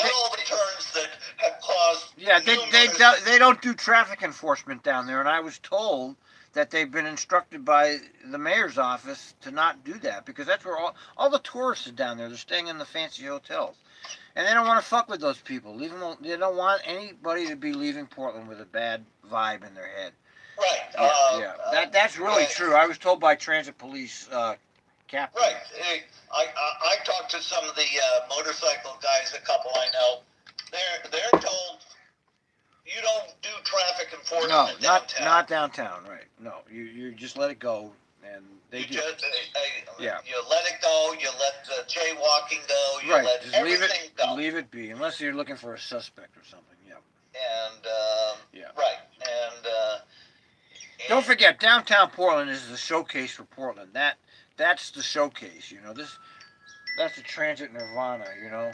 all the turns that have caused. Yeah, numerous- they don't do traffic enforcement down there, and I was told that they've been instructed by the mayor's office to not do that, because that's where all the tourists are down there. They're staying in the fancy hotels, and they don't want to fuck with those people. They don't want anybody to be leaving Portland with a bad vibe in their head. Right. That's really true. I was told by transit police captain. Right. I talked to some of the motorcycle guys, a couple I know. They're told you don't do traffic enforcement No, downtown. not downtown. Right. No, you just let it go, and they You do. just Yeah. you let it go. You let the jaywalking go. You Right. let Just everything go. leave it be, unless you're looking for a suspect or something. Yeah. And Yeah. right. And Don't forget, downtown Portland is the showcase for Portland. That's the showcase. That's the transit nirvana.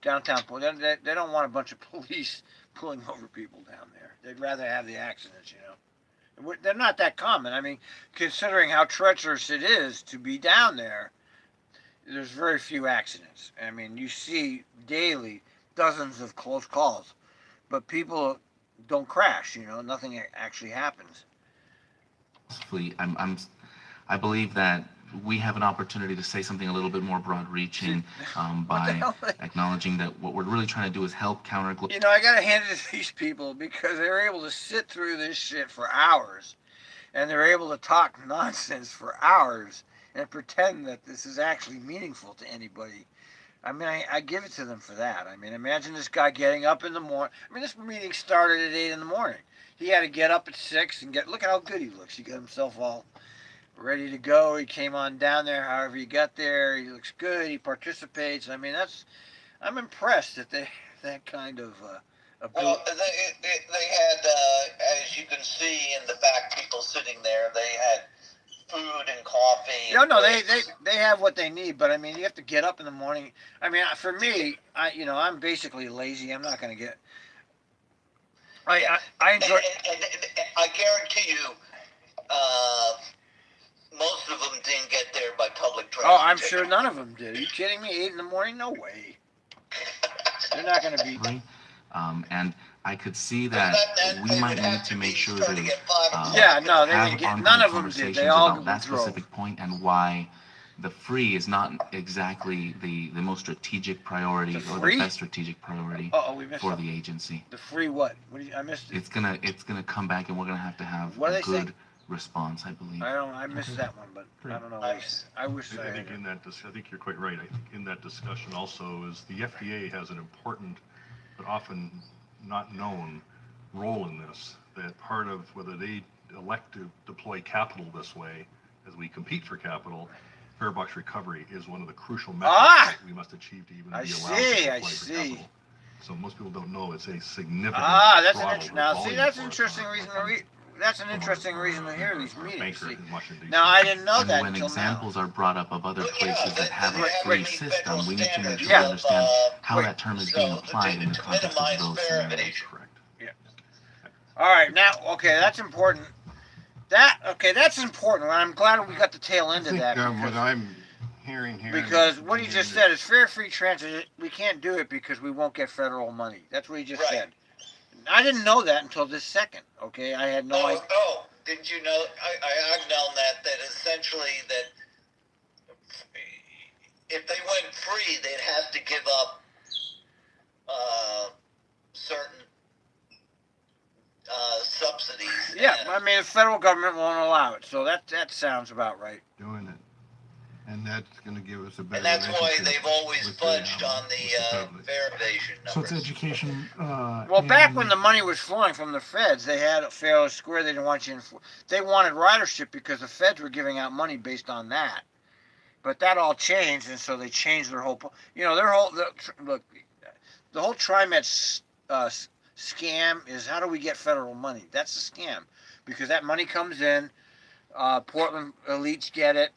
Downtown Portland. They don't want a bunch of police pulling over people down there. They'd rather have the accidents. They're not that common. I mean, considering how treacherous it is to be down there, there's very few accidents. I mean, you see daily dozens of close calls, but people don't crash. Nothing actually happens. Fleet, I believe that we have an opportunity to say something a little bit more broad-reaching What the by hell? acknowledging that what we're really trying to do is help counter. I gotta hand it to these people, because they were able to sit through this shit for hours, and they're able to talk nonsense for hours and pretend that this is actually meaningful to anybody. I mean, I give it to them for that. I mean, imagine this guy getting up in the morning. I mean, this meeting started at 8 in the morning. He had to get up at 6 and look at how good he looks. He got himself all ready to go. He came on down there. However he got there, he looks good. He participates. I mean, I'm impressed that that kind of well, they had, as you can see in the back, people sitting there. They had food and coffee. No, they have what they need, but I mean, you have to get up in the morning. I mean, for me, I'm basically lazy. I'm not going to get. I enjoy. And I guarantee you, most of them didn't get there by public transit. Oh, I'm sure none of them did. Are you kidding me? 8 in the morning? No way. They're not going to be. And I could see that we might need to make sure to Yeah, no, they have didn't get. ongoing None of them did. conversations They all about that drove. specific point and why the free is not exactly the most strategic priority The or free? the best strategic priority Uh-oh, we missed for something. the agency. The free what? I missed it. It's gonna come back, and we're gonna have to have What do a they say? good response, I believe. I missed that one, but I don't know. What he said. I wish I I think had. I think you're quite right. I think in that discussion also is the FDA has an important, but often not known role in this, that part of whether they elect to deploy capital this way as we compete for capital, fare box recovery is one of the crucial metrics that we must achieve to even I be allowed see, to I apply for see. capital. So most people don't know it's a significant That's an throttle interesting. or Now, see, volume that's an for interesting us. reason to That's an interesting reason to hear these meetings. Banker See. in Washington, D.C. Now, I didn't know And that when until examples are brought up of other Well, yeah, places that have a they free meet system, federal we need to make sure Yeah. we understand how Wait. that term is So, being applied in the to context minimize of those fare scenarios. evasion. Correct. All right, now, okay, that's important. That's important. I'm glad we got the tail end of that. What I'm hearing here. Because what he just said is fair free transit. We can't do it because we won't get federal money. That's what he just said. I didn't know that until this second. Okay, I had no idea. Oh, didn't you know? I've known that essentially that if they went free, they'd have to give up certain subsidies. Yeah, I mean, the federal government won't allow it, so that sounds about right. Doing it. And that's going to give us a better. And that's why relationship they've always with fudged on with the public. fare evasion So numbers. it's education. Well, back when the money was flowing from the feds, they had a fair square. They didn't want you. They wanted ridership because the feds were giving out money based on that. But that all changed, and so they changed their whole. Look, the whole TriMet scam is how do we get federal money? That's a scam because that money comes in. Portland elites get it.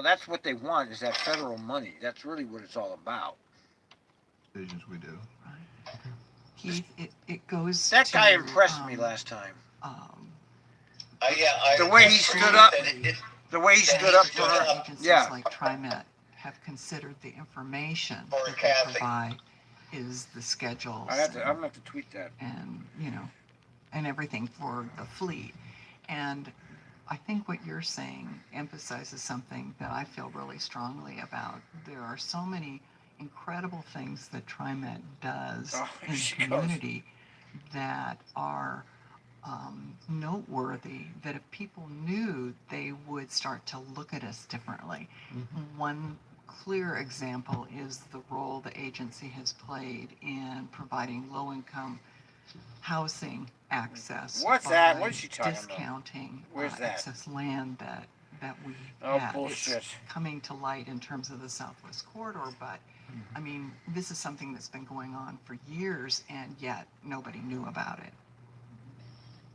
That's what they want is that federal money. That's really what it's all about. Decisions we do. Keith, it goes. That guy to, impressed me last time. The way he stood up. The way he stood up for Other her. agencies Yeah. like TriMet have considered the information Or that they Kathy. provide is the schedules I'm gonna have to tweet that. and and everything for the fleet. And I think what you're saying emphasizes something that I feel really strongly about. There are so many incredible things that TriMet does in the community that are noteworthy, that if people knew, they would start to look at us differently. One clear example is the role the agency has played in providing low-income housing access. What's that? by What is she talking about? discounting Where's that? excess land that we Oh, have. bullshit. It's coming to light in terms of the Southwest Corridor, but I mean, this is something that's been going on for years, and yet nobody knew about it.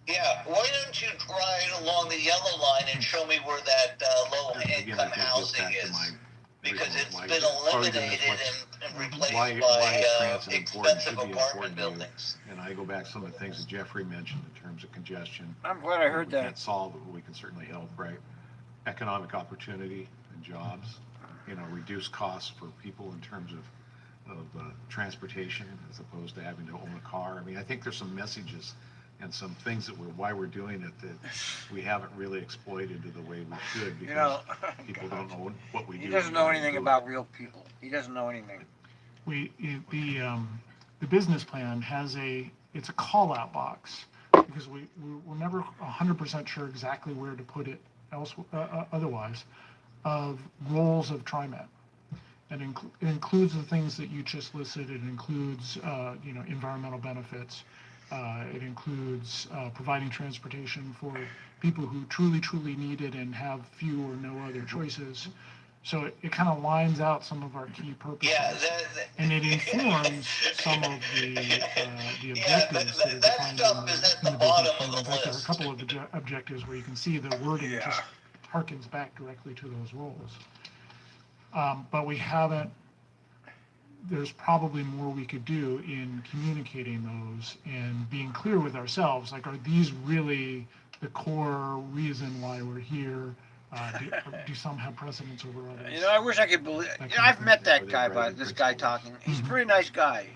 Yeah, why don't you ride along the yellow line and show me where that low-income housing is? Because it's been eliminated and replaced Why by transit important expensive should be apartment important to you. buildings. And I go back to some of the things that Jeffrey mentioned in terms of congestion. I'm glad I heard We that. can't solve it, but we can certainly help, right? Economic opportunity and jobs, reduce costs for people in terms of transportation as opposed to having to own a car. I mean, I think there's some messages and some things why we're doing it that we haven't really exploited to the way we should because people don't know what we do. He doesn't know anything about real people. He doesn't know anything. The business plan has it's a call out box because we're never 100% sure exactly where to put it otherwise of roles of TriMet. And it includes the things that you just listed. It includes environmental benefits. It includes providing transportation for people who truly need it and have few or no other choices. So it kind of lines out some of our key purposes, and it informs some of the objectives that are defined in the business plan. In fact, there are a couple of objectives where you can see the wording just harkens back directly to those roles. But we haven't. There's probably more we could do in communicating those and being clear with ourselves. Like, are these really the core reason why we're here? Do some have precedence over others? I wish I could believe. I've met that guy, this guy talking. He's a pretty nice guy.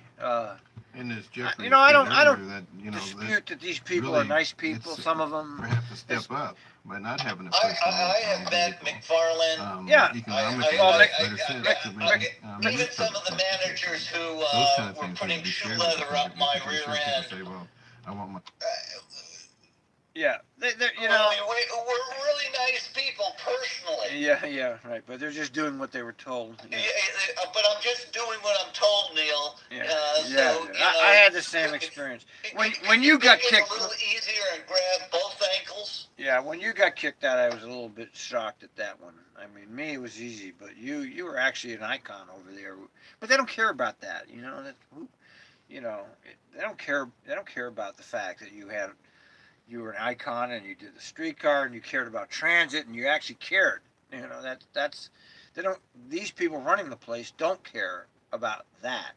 And as Jeffrey I don't that, dispute that these people really, are nice people. Some of them. We have to step up by not having a I have met McFarland. Yeah. Even some of the managers who were putting shoe leather up my rear end. I want my. Yeah, I mean, we're really nice people personally. Yeah, right. But they're just doing what they were told. But I'm just doing what I'm told, Neil. I had the same experience. When you got kicked, a little easier and grab both ankles. Yeah, when you got kicked out, I was a little bit shocked at that one. I mean, me, it was easy, but you were actually an icon over there. But they don't care about that, They don't care. They don't care about the fact that you were an icon and you did the streetcar and you cared about transit and you actually cared. These people running the place don't care about that.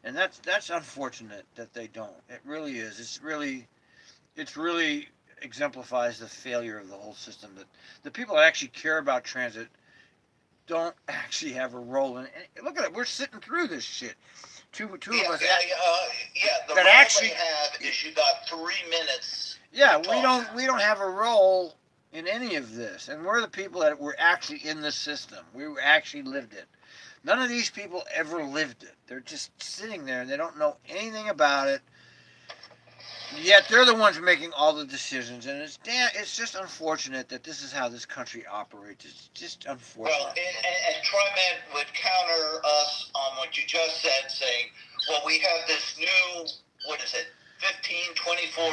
And that's unfortunate that they don't. It really is. It's really, it's really exemplifies the failure of the whole system, that the people that actually care about transit don't actually have a role in it. Look at it, we're sitting through this shit. Two of us. The that role actually they have is you got 3 minutes. Yeah, to we talk. don't have a role in any of this, and we're the people that were actually in the system. We actually lived it. None of these people ever lived it. They're just sitting there and they don't know anything about it. Yet they're the ones making all the decisions, and it's just unfortunate that this is how this country operates. It's just unfortunate. Well, and TriMet would counter us on what you just said, saying, well, we have this new, what is it, 15, 24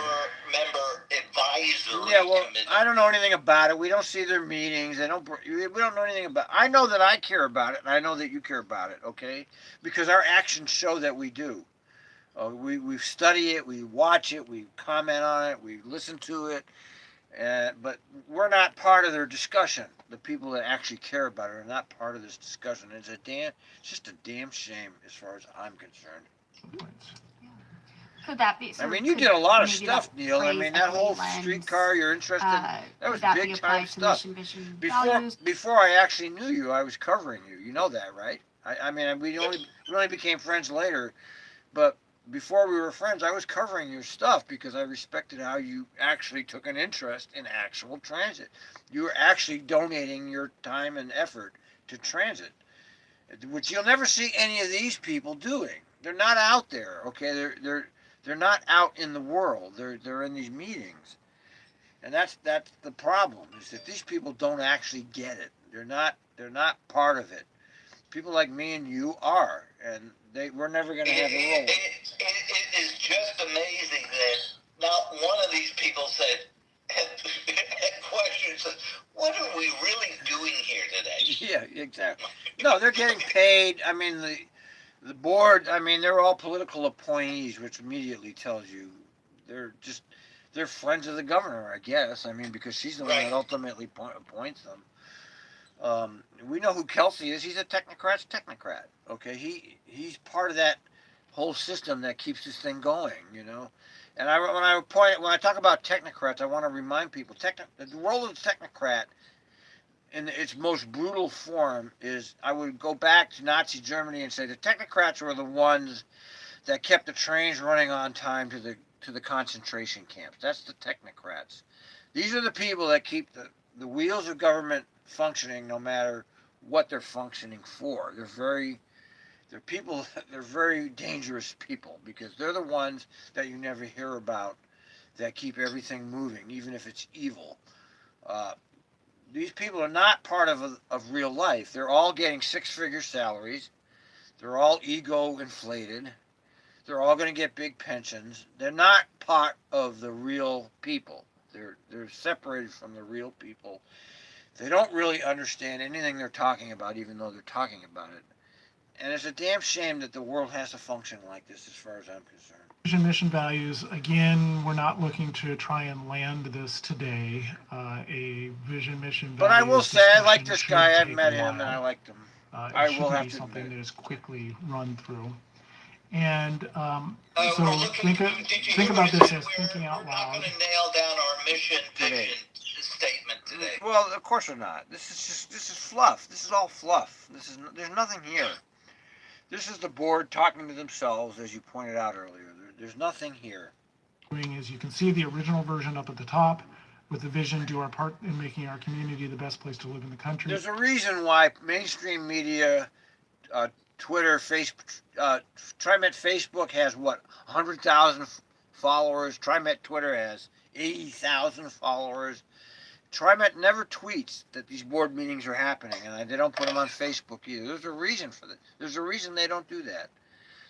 member advisory Yeah, well, committee. I don't know anything about it. We don't see their meetings. We don't know anything about it. I know that I care about it, and I know that you care about it, okay? Because our actions show that we do. We study it, we watch it, we comment on it, we listen to it, but we're not part of their discussion. The people that actually care about it are not part of this discussion. It's just a damn shame as far as I'm concerned. Could that be? I mean, you did a lot of maybe stuff, that Neil. I phrase, mean, that whole equity lens, streetcar you're interested in, that was could that be big applied time to stuff. mission, vision, values? Before I actually knew you, I was covering you. You know that, right? I mean, we only became friends later, but before we were friends, I was covering your stuff because I respected how you actually took an interest in actual transit. You were actually donating your time and effort to transit, which you'll never see any of these people doing. They're not out there, okay? They're not out in the world. They're in these meetings, and that's the problem, is that these people don't actually get it. They're not part of it. People like me and you are, and we're never going to have a role. It is just amazing that not one of these people had questions. What are we really doing here today? Yeah, exactly. No, they're getting paid. I mean, the board, I mean, they're all political appointees, which immediately tells you they're friends of the governor, I guess. I mean, because she's the one that ultimately appoints them. We know who Kelsey is. He's a technocrat's technocrat. Okay, he's part of that whole system that keeps this thing going. You know, and when I talk about technocrats, I want to remind people the role of the technocrat in its most brutal form is, I would go back to Nazi Germany and say the technocrats were the ones that kept the trains running on time to the concentration camps. That's the technocrats. These are the people that keep the wheels of government functioning, no matter what they're functioning for. They're very dangerous people, because they're the ones that you never hear about, that keep everything moving, even if it's evil. These people are not part of real life. They're all getting 6-figure salaries. They're all ego inflated. They're all going to get big pensions. They're not part of the real people. They're separated from the real people. They don't really understand anything they're talking about, even though they're talking about it. And it's a damn shame that the world has to function like this, as far as I'm concerned. Vision, mission, values. Again, we're not looking to try and land this today. A vision, mission, values. But I will say, I like this discussion guy. should I've take met a him, while. and I liked him. It I shouldn't will have be to something admit. that is quickly run through. And We're so looking, did you think hear about what he this said? as thinking out We're not loud. going to nail down our mission Today. vision statement today. Well, of course we're not. This is fluff. This is all fluff. There's nothing here. This is the board talking to themselves, as you pointed out earlier. There's nothing here. Doing is, you can see the original version up at the top with the vision, do our part in making our community the best place to live in the country. There's a reason why mainstream media, Twitter, TriMet Facebook has what, 100,000 followers. TriMet Twitter has 80,000 followers. TriMet never tweets that these board meetings are happening, and they don't put them on Facebook either. There's a reason for that. There's a reason they don't do that.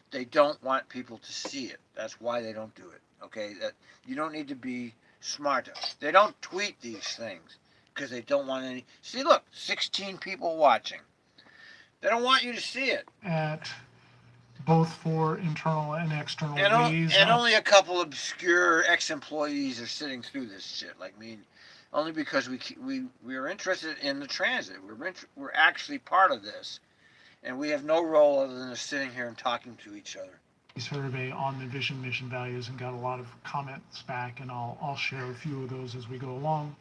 They don't want people to see it. That's why they don't do it. Okay, that you don't need to be smart. They don't tweet these things because they don't want any. See, look, 16 people watching. They don't want you to see it. At both for internal and external ways. And only a couple obscure ex-employees are sitting through this shit, like me. Only because we are interested in the transit. We're actually part of this, and we have no role other than sitting here and talking to each other. survey on the vision, mission, values, and got a lot of comments back, and I'll share a few of those as we go along.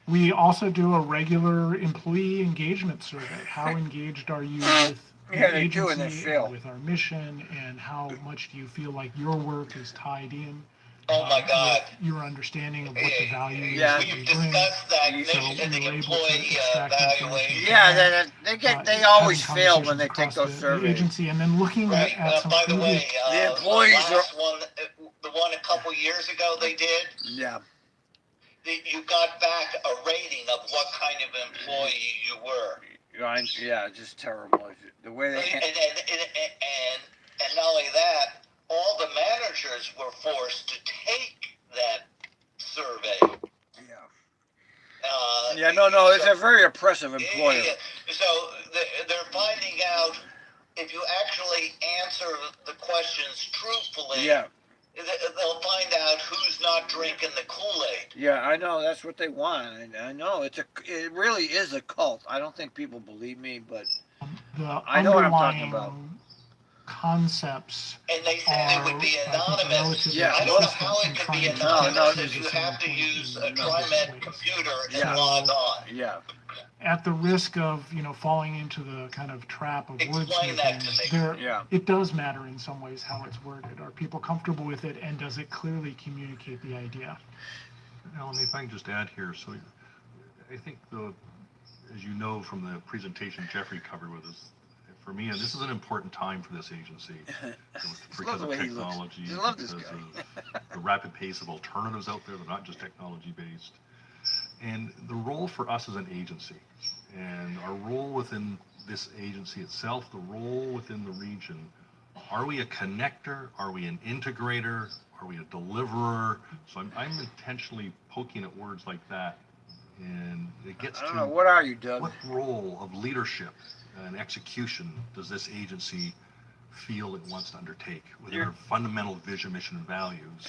We also do a regular employee engagement survey. How engaged are you with Yeah, the they do in their agency, field. and with our mission, and how much do you feel like your work is tied in? Oh my God. With your understanding of what the value is Yeah. that we We've bring. discussed that So mission we in the were able to employee extract information. evaluation. Yeah, they always having fail when they conversations take those across the surveys. agency, and then looking Right. at some By the previous. way, The employees the last one, the one a couple years ago they did, Yeah. you got back a rating of what kind of employee you were. Yeah, just terrible. The way they. And not only that, all the managers were forced to take that survey. Yeah. Yeah, no, it's a very oppressive employer. Yeah. So they're finding out if you actually answer the questions truthfully. Yeah. They'll find out who's not drinking the Kool-Aid. Yeah, I know. That's what they want. I know. It really is a cult. I don't think people believe me, but The I know what I'm talking underlying about. concepts And they said it would be are, I think, anonymous. relatively Yeah. I don't know consistent how in it could trying be to anonymous No, if you capture have to the use a same TriMet ways. computer and Yeah. log on. yeah. At the risk of, falling into the kind of trap of Explain that wordsmithing, to me. Yeah. it does matter in some ways how it's worded. Are people comfortable with it, and does it clearly communicate the idea? Alan, if I can just add here, so I think as you know from the presentation Jeffrey covered with us, for me, and this is an important time for this agency because the of way he looks. technology, I love this because guy. of the rapid pace of alternatives out there that are not just technology based. And the role for us as an agency, and our role within this agency itself, the role within the region, are we a connector? Are we an integrator? Are we a deliverer? So I'm intentionally poking at words like that, and it gets I don't to know. What are you, Doug? what role of leadership and execution does this agency feel it wants to undertake with You're- our fundamental vision, mission, and values?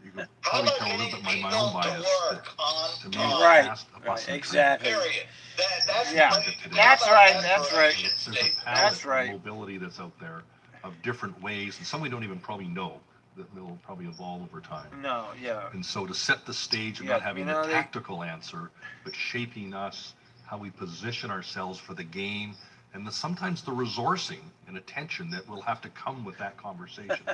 You could How probably about tell a little getting bit my people own bias to that work on to me time? it's Right, past a right, bus and exactly. Period. That's Yeah. how That's about right, that that's for a right. mission there's a statement? palette That's of right. mobility that's out there of different ways, and some we don't even probably know that will probably evolve over time. No, yeah. And so to set the stage of Yeah, not having you know, the they- tactical answer, but shaping us, how we position ourselves for the game, and sometimes the resourcing and attention that will have to come with that conversation,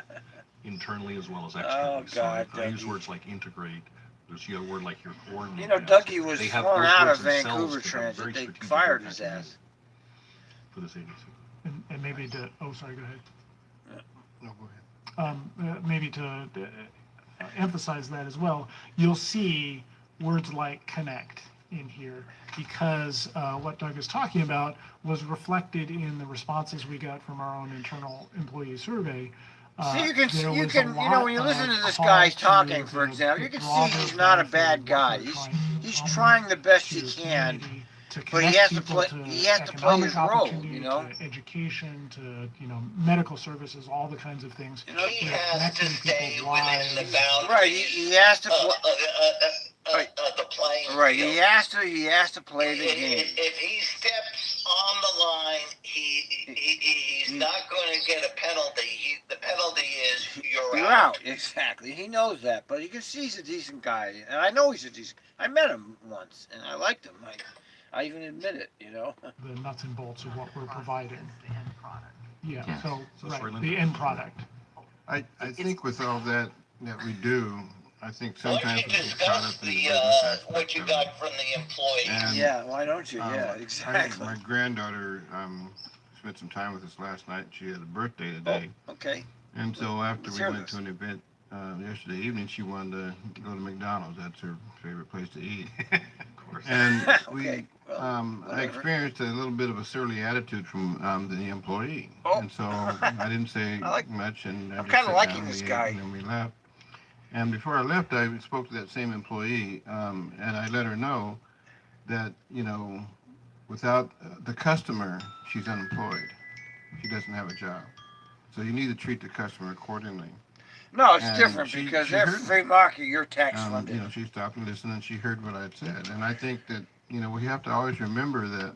internally as well as externally. So God, I use Dougie. words like integrate. There's a word like your coordinate. You know, Dougie was They have thrown those out words of themselves Vancouver can have Transit. very They strategic fired impact his on you ass. for this agency. And maybe sorry, go ahead. No, go ahead. Maybe to emphasize that as well, you'll see words like connect in here, because what Doug is talking about was reflected in the responses we got from our own internal employee survey. See, you There can, was a when you lot listen to of this call guy to talking, for the example, you can broader see he's not a benefit bad of what guy. they're He's trying to he's accomplish trying the best to he the can, community, to but he connect has to people play. He has to play his economic role, opportunity, you know. to education, to medical services, all the kinds of things. You know, he We're has to connecting stay people's within the lives. boundaries Right, he has to play. of the playing Right, field. he has to play the game. If he steps on the line, he's not going to get a penalty. The penalty is you're out. Exactly. He knows that, but you can see he's a decent guy, and I know he's a decent. I met him once, and I liked him. I even admit it, you know. The nuts and bolts of what we're providing. The end product. Yeah, Yeah. so, So sorry, right, Linda. the end product. I think with all that we do, I think Why don't sometimes you we get caught discuss up in the the business aspect what you of got it. from the employees? And, Yeah, why don't you? Yeah, I- exactly. My granddaughter spent some time with us last night. She had a birthday today. Okay. And so after we Service. went to an event yesterday evening, she wanted to go to McDonald's. That's her favorite place to eat. Of course. And Okay, well, I whatever. experienced a little bit of a surly attitude from the employee. Oh. And so I didn't say I like- much, and I I'm just kinda sat liking down, this we ate, guy. And then we left. And before I left, I spoke to that same employee, and I let her know that, without the customer, she's unemployed. She doesn't have a job. So you need to treat the customer accordingly. No, it's And different she- because she they're heard me. free market. You're tax funded. She stopped and listened, and she heard what I'd said. And I think that, we have to always remember that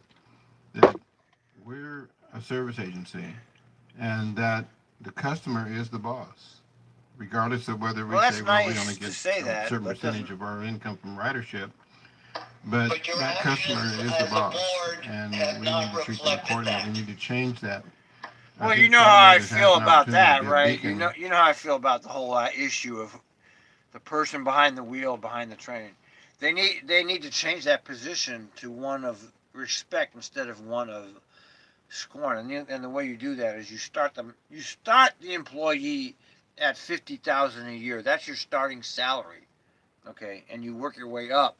we're a service agency, and that the customer is the boss, regardless of whether we Well, that's say, well, we nice only to get say a that, certain but percentage doesn't- of our income from ridership. But But your that customer actions is as the a boss, board and have we not need to treat them reflected accordingly. that. We need to change that. Well, think you know that how way I there's feel an about opportunity to that, be a right? beacon. You know how I feel about the whole issue of the person behind the wheel, behind the train. They need to change that position to one of respect instead of one of scorn. And the way you do that is you start the employee at 50,000 a year. That's your starting salary, okay? And you work your way up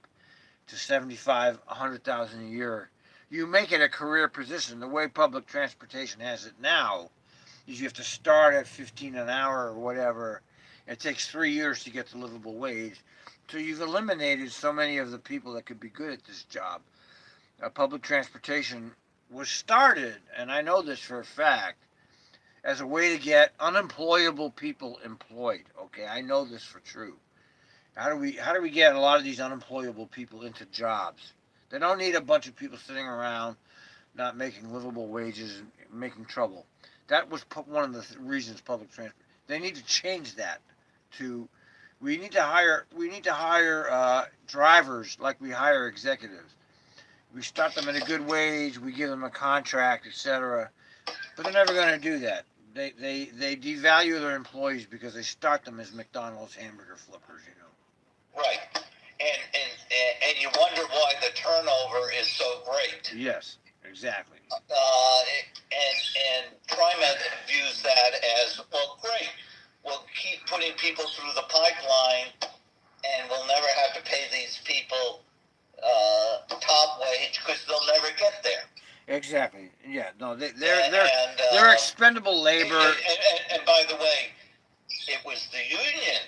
to 75, 100,000 a year. You make it a career position. The way public transportation has it now is you have to start at 15 an hour or whatever. It takes 3 years to get the livable wage. So you've eliminated so many of the people that could be good at this job. Public transportation was started, and I know this for a fact, as a way to get unemployable people employed. Okay, I know this for true. How do we get a lot of these unemployable people into jobs? They don't need a bunch of people sitting around not making livable wages and making trouble. That was one of the reasons public transport. They need to change that to. We need to hire drivers like we hire executives. We start them at a good wage. We give them a contract, etc. But they're never going to do that. They devalue their employees because they start them as McDonald's hamburger flippers. You know. Right. And you wonder why the turnover is so great. Yes, exactly. And TriMet views that as, well, great. We'll keep putting people through the pipeline, and we'll never have to pay these people top wage because they'll never get there. Exactly. Yeah. No, they're expendable labor. And by the way, it was the union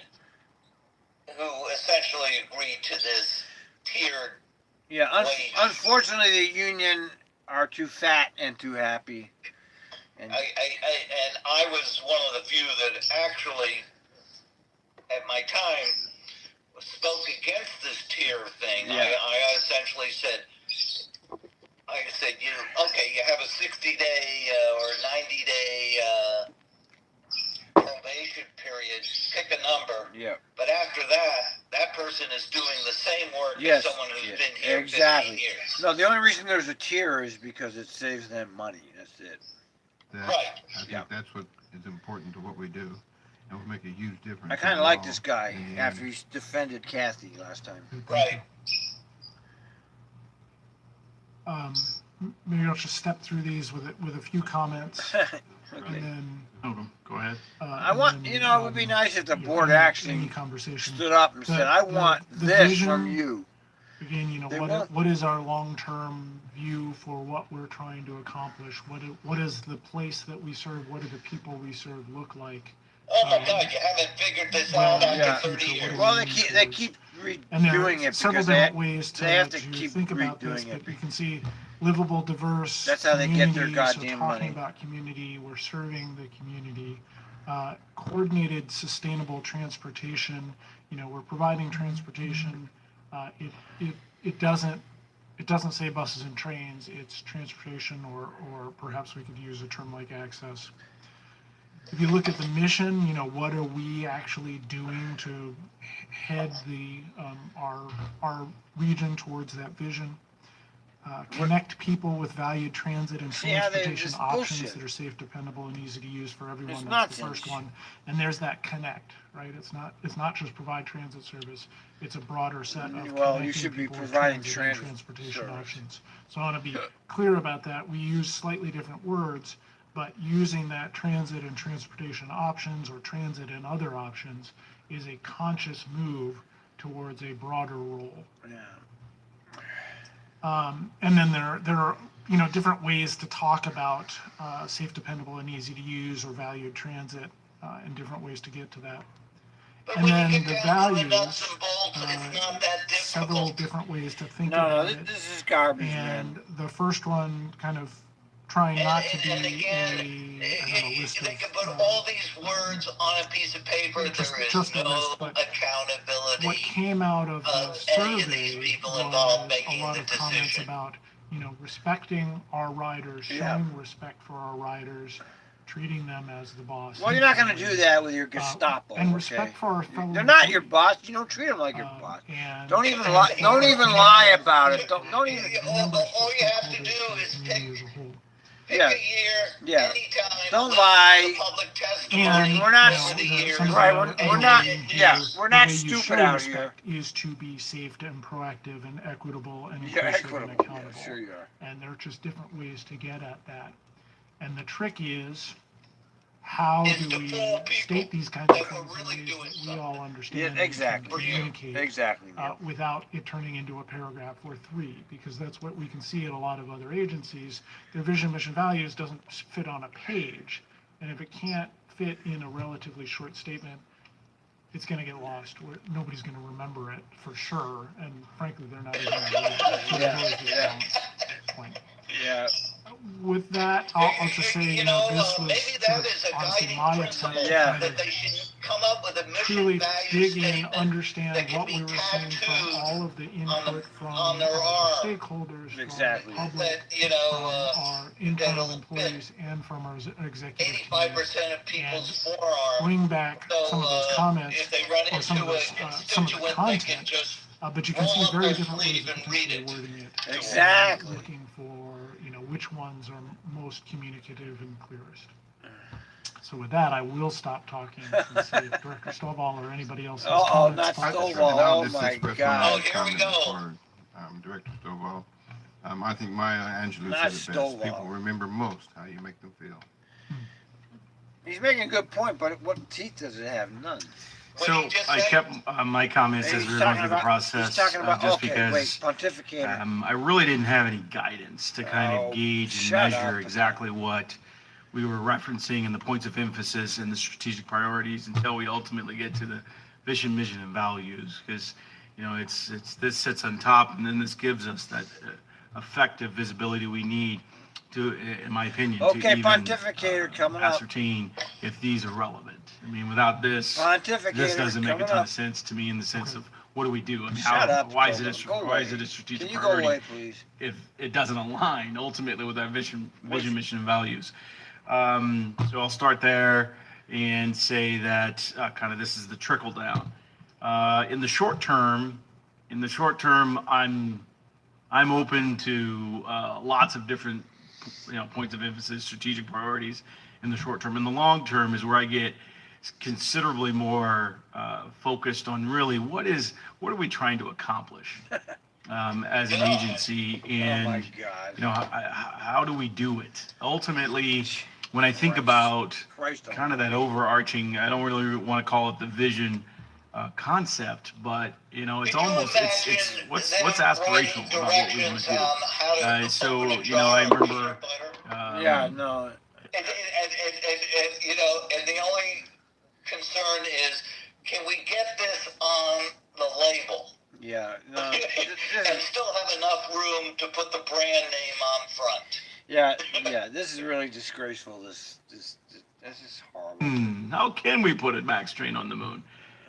who essentially agreed to this tiered. Yeah. Unfortunately, the union are too fat and too happy. And I was one of the few that actually, at my time, spoke against this tier thing. Yeah. I essentially said, you have a 60-day or 90-day probation period, pick a number. Yeah. But after that person is doing the same work Yes. as someone who's been here Exactly. 15 years. No, the only reason there's a tier is because it saves them money. That's it. Right. I think Yeah. that's what is important to what we do, and will make a huge difference. I kind of like this overall guy in the after end. he defended Kathy last time. Right. Maybe I'll just step through these with a few comments, and Okay. then. No, go ahead. I want, it would be nice if the board any actually conversation. stood up and said, "I want the this vision- from you." Again, They what want- what is our long-term view for what we're trying to accomplish? What is the place that we serve? What do the people we serve look like? Oh my God, you haven't figured this out after Yeah. 30 years. Well, they keep And there redoing are it several because different ways they have to to keep think about this, redoing it. but you can see livable, diverse That's how they get their community, goddamn so talking money. about community, we're serving the community. Coordinated, sustainable transportation. We're providing transportation. It doesn't say buses and trains. It's transportation, or perhaps we could use a term like access. If you look at the mission, what are we actually doing to head our region towards that vision? Connect people with valued transit and See how they- transportation it's options bullshit. that are safe, dependable, and easy to use for everyone. It's That's the nonsense. first one. And there's that connect, right? It's not just provide transit service. It's a broader set of Well, you connecting should be people with providing transit and transit transportation service. options. So I want to be clear about that. We use slightly different words, but using that transit and transportation options or transit and other options is a conscious move towards a broader role. Yeah. And then there are different ways to talk about safe, dependable, and easy to use or valued transit, and different ways to get to that. But And when then you the get down to the values, nuts and bolts, it's not that several difficult. different ways to think No, about it. this is garbage, And man. the first one, kind of trying not to be And again, a list they of can put all these words on a piece of paper. just- There is just a no list, but accountability. what came out of the any of these survey people was involved a making lot the of comments decision. about respecting our riders, Yeah. showing respect for our riders, treating them as the boss. Well, you're not going to do that with your Gestapo. And okay? respect for our fellow. They're not your boss. You don't treat them like your um, boss. and- Don't even lie. Don't even lie about it. Don't even. All you have to do is pick Yeah. a year, Yeah. anytime. Don't let lie. the public testimony And We're not- over the years. some of Right, the we're other not- things yeah, here, we're the not way you stupid show out here. respect Is to be safe and proactive and equitable and Yeah, inclusive equitable. and Yeah, accountable. sure you are. And there are just different ways to get at that. And the trick is, how It's do to we fool people state these kinds of that things we're in really ways doing that we all Yeah, understand and exactly. can communicate Exactly. Neil. without it turning into a paragraph or three, because that's what we can see at a lot of other agencies. Their vision, mission, values doesn't fit on a page, and if it can't fit in a relatively short statement, it's going to get lost. Nobody's going to remember it for sure, and frankly, they're not even going to read it. So there's always this balance point. Yeah. With that, I'll just say, this was maybe sort that of is a honestly guiding my principle attempt to Yeah. kind that of they should come up with a mission truly value dig in, statement understand that can what be we were seeing from tattooed all of the input from on their our arm. stakeholders, Exactly. from the public, that, from our internal that'll employees, and from our executive team. 85% of people's forearm. Bring back some of those comments If they run or some of into a those, some of the constituent, they can content, just but you can see roll up very their different ways sleeve of and read potentially it. wording it. Exactly. Looking for, which ones are most communicative and clearest. So with that, I will stop talking and see if Director Stovall or anybody else has Oh, comments. not I- Stovall. I'll Oh, just my express God. my Oh, here we comment go. for, Director Stovall. I think Maya Angelou Not said it best. Stovall. People remember most how you make them feel. He's making a good point, but what teeth does it have? None. What So you just I said? kept my comments as He's we were going talking through the about- process, He's talking about, just okay, wait, because pontificator. I really didn't have any guidance to kind Oh, of gauge and shut measure up. exactly what we were referencing and the points of emphasis and the strategic priorities until we ultimately get to the vision, mission, and values. Because it's this sits on top, and then this gives us that effective visibility we need to, in my opinion, Okay, to even pontificator coming up. ascertain if these are relevant. I mean, without this, Pontificator this doesn't make a coming ton up. of sense to me in the sense of what do we do? I mean, Shut up, why is it Stovall. Go why is away. it a strategic Can you go priority away, please? if it doesn't align ultimately with our vision, mission, and values? So I'll start there and say that kind of this is the trickle down. In the short term, I'm open to lots of different points of emphasis, strategic priorities in the short term. In the long term is where I get considerably more focused on really what are we trying to accomplish as an agency, and Oh my God. how do we do it ultimately. When I think about Christ kind of that overarching, I don't really want to call it the vision concept, but it's Could you almost it's imagine what's them aspirational writing about what we want directions to do. on how to So open a I jar of remember. peanut butter? Yeah, no. And the only concern is, can we get this on the label? Yeah, no. And still have enough room to put the brand name on front. Yeah, this is really disgraceful. This is horrible. How can we put a max train on the moon?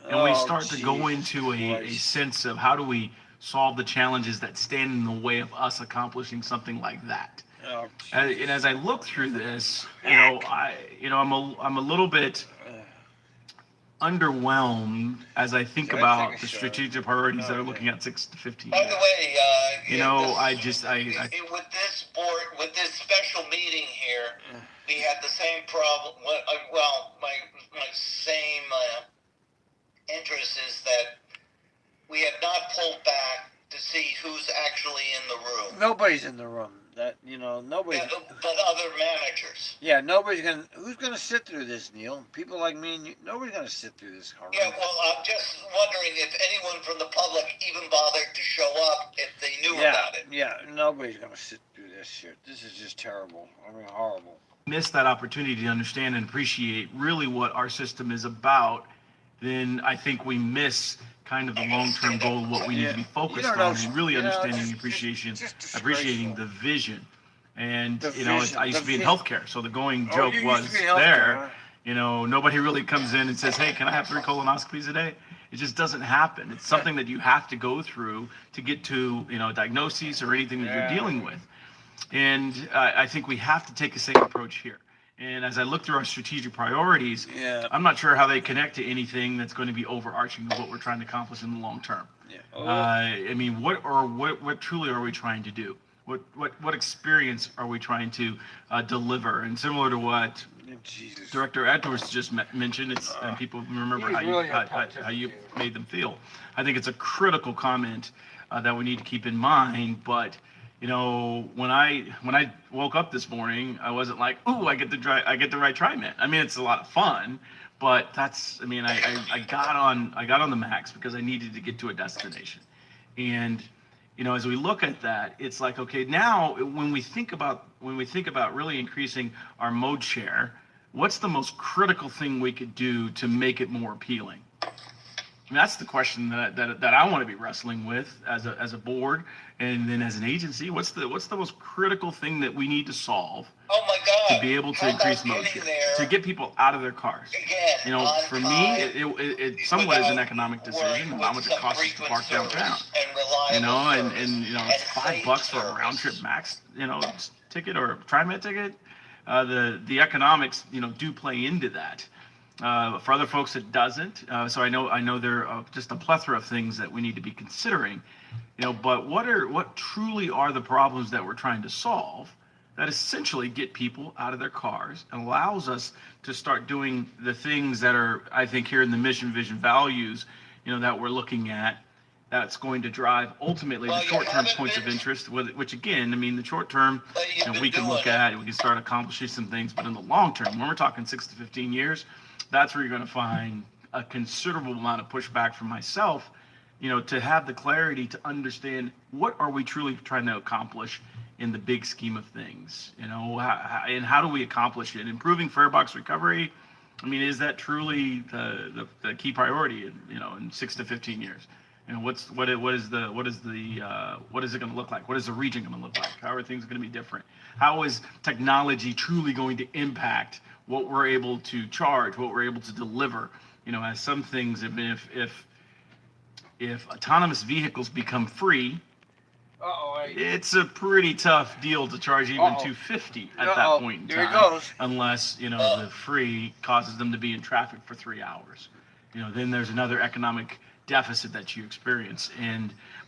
And we Oh, start to go Jesus into a Christ. sense of how do we solve the challenges that stand in the way of us accomplishing something like that. Oh, And as I look through this, I'm a little bit underwhelmed as I think Should I about take a the shot? strategic priorities that are Okay. looking at 6 to 15 By years. the way, I with this board, with this special meeting here, we had the same problem. Well, my same interest is that we have not pulled back to see who's actually in the room. nobody's in the room. Nobody's. But other managers. Yeah, nobody's gonna. Who's gonna sit through this, Neil? People like me and you. Nobody's gonna sit through this. Yeah, well, I'm just wondering if anyone from the public even bothered to show up if they knew about it. Yeah, nobody's gonna sit through this shit. This is just terrible. I mean, horrible. Miss that opportunity to understand and appreciate really what our system is about, then I think we miss kind of the long-term goal of what we need to be focused don't know, on and really understanding it's the appreciation, just appreciating disgraceful. the vision. And, The I vision, used to be in the healthcare, so the going Oh, joke you used was to be in healthcare, there, huh? nobody really comes in and says, hey, can I have 3 colonoscopies a day? It just doesn't happen. It's something that you have to go through to get to, diagnoses or anything that you're Yeah. dealing with. And I think we have to take the same approach here. And as I look through our strategic priorities, Yeah. I'm not sure how they connect to anything that's going to be overarching of what we're trying to accomplish in the long term. Yeah. I mean, what truly are we trying to do? What experience are we trying to deliver? And similar to what Jesus. Director Edwards just mentioned, it's and people remember He's how you really how you made them feel. I think it's a critical comment that we need to keep in mind. But you know, when I woke up this morning, I wasn't like, "Ooh, I get to ride TriMet." I mean, it's a lot of fun, but that's, I mean, I got on the Max because I needed to get to a destination, and you know, as we look at that, it's like, okay, now when we think about really increasing our mode share, what's the most critical thing we could do to make it more appealing? I mean, that's the question that I want to be wrestling with as a board, and then as an agency. What's the most critical thing that we need to solve Oh my God. to be able to How increase about mode getting share, there to get people out of their cars? again, You know, on for me, time, it somewhat is an economic worrying decision of how with much it some costs us to frequent park service downtown. and reliable You know, service and you know, it's and $5 safe for a round trip service. max, you know, ticket or a TriMet ticket. The economics, you know, do play into that. For other folks, it doesn't. So I know there are just a plethora of things that we need to be considering, you know. But what truly are the problems that we're trying to solve that essentially get people out of their cars and allows us to start doing the things that are, I think, here in the mission, vision, values, you know, that we're looking at. That's going to drive ultimately Well, the you short-term haven't points of been- interest, which again, I mean, the short term, But you you've know, been we can look doing it. at, we can start accomplishing some things, but in the long term, when we're talking 6 to 15 years, that's where you're going to find a considerable amount of pushback from myself, you know, to have the clarity to understand what are we truly trying to accomplish in the big scheme of things, you know, and how do we accomplish it? Improving fare box recovery, I mean, is that truly the key priority, you know, in 6 to 15 years? You know, what is it going to look like? What is the region going to look like? How are things going to be different? How is technology truly going to impact what we're able to charge, what we're able to deliver? You know, as some things, if autonomous vehicles become free, it's a pretty tough deal to charge even $250 at that point in There time, it goes. unless, you know, the free causes them to be in traffic for 3 hours. You know, then there's another economic deficit that you experience.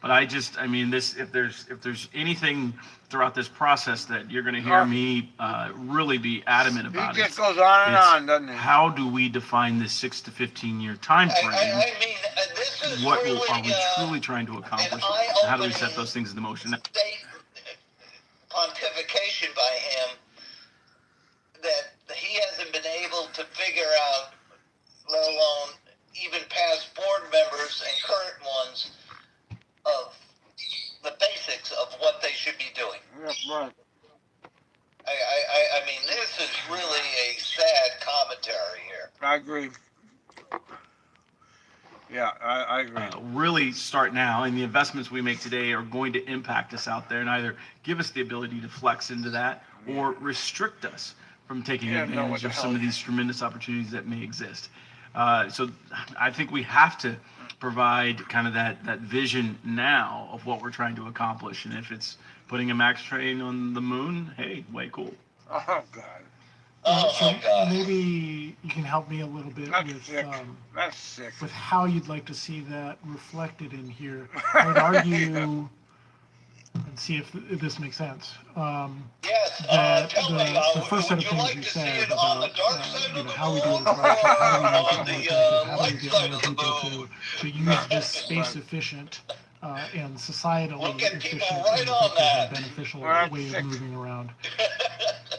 But I mean, if there's anything throughout this process that you're going to hear me really be adamant about, He just goes on and on, doesn't he? how do we define this 6 to 15 year time frame? I mean, this is What really, are we truly trying to accomplish? And how do we set those things into motion? state pontification by him that he hasn't been able to figure out, let alone even past board members and current ones, of the basics of what they should be doing. Yeah, right. I mean, this is really a sad commentary here. I agree. Yeah, I agree. Really start now, and the investments we make today are going to impact us out there and either give us the ability to flex into that or restrict us from taking advantage of some of these tremendous opportunities that may exist. So I think we have to provide kind of that vision now of what we're trying to accomplish. And if it's putting a MAX train on the moon, hey, way cool. Oh, God. So maybe you can help me a little bit That's with sick. That's sick. with how you'd like to see that reflected in here. I would argue, and see if this makes sense. Yes, That tell me, the first set of would you things like you to see said it on the about dark side you of know, the how we do moon it right, how or we on make the it more light effective, side how do of we the get more people moon? to use this space efficient and societally We'll get people efficient right and on effective that. and beneficial Well, that's way sick. of moving around.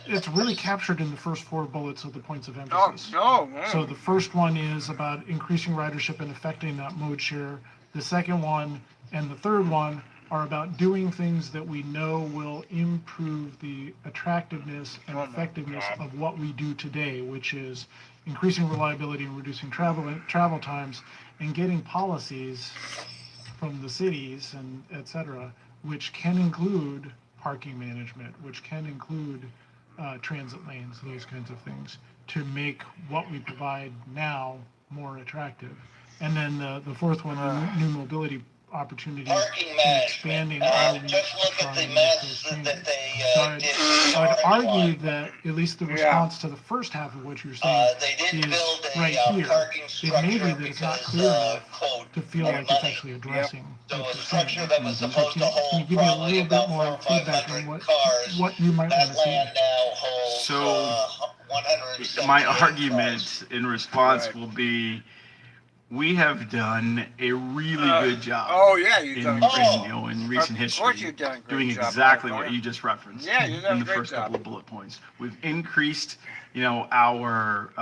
It's really captured in the first 4 bullets of the points of Oh, emphasis. no, no. So the first one is about increasing ridership and affecting that mode share. The second one and the third one are about doing things that we know will improve the attractiveness and Oh my effectiveness God. of what we do today, which is increasing reliability and reducing travel times and getting policies from the cities and et cetera, which can include parking management, which can include transit lanes, those kinds of things, to make what we provide now more attractive. And then the fourth one, the new mobility opportunities Parking in management. expanding our reach Just look to at try the and make those mess changes. that they So did. I'd with argue Starbucks. that at least the Yeah. response to the first half of what you're saying They didn't is build a right here. parking It may be structure that it's not because, clear enough quote, to feel more like it's money. actually addressing So what a you're structure saying. that was So supposed to can you hold give me a probably little bit about more 400 or feedback 500 on cars. what you might want That to see? land now holds So, 178 my cars. argument in response Right. will be, we have done a really good job. Oh, yeah, you've in, done in, you know, in recent Of course history, you've done a great doing job, exactly Mark. what you just referenced Yeah, you've done in a the great first job. couple of bullet points. We've increased, you know, our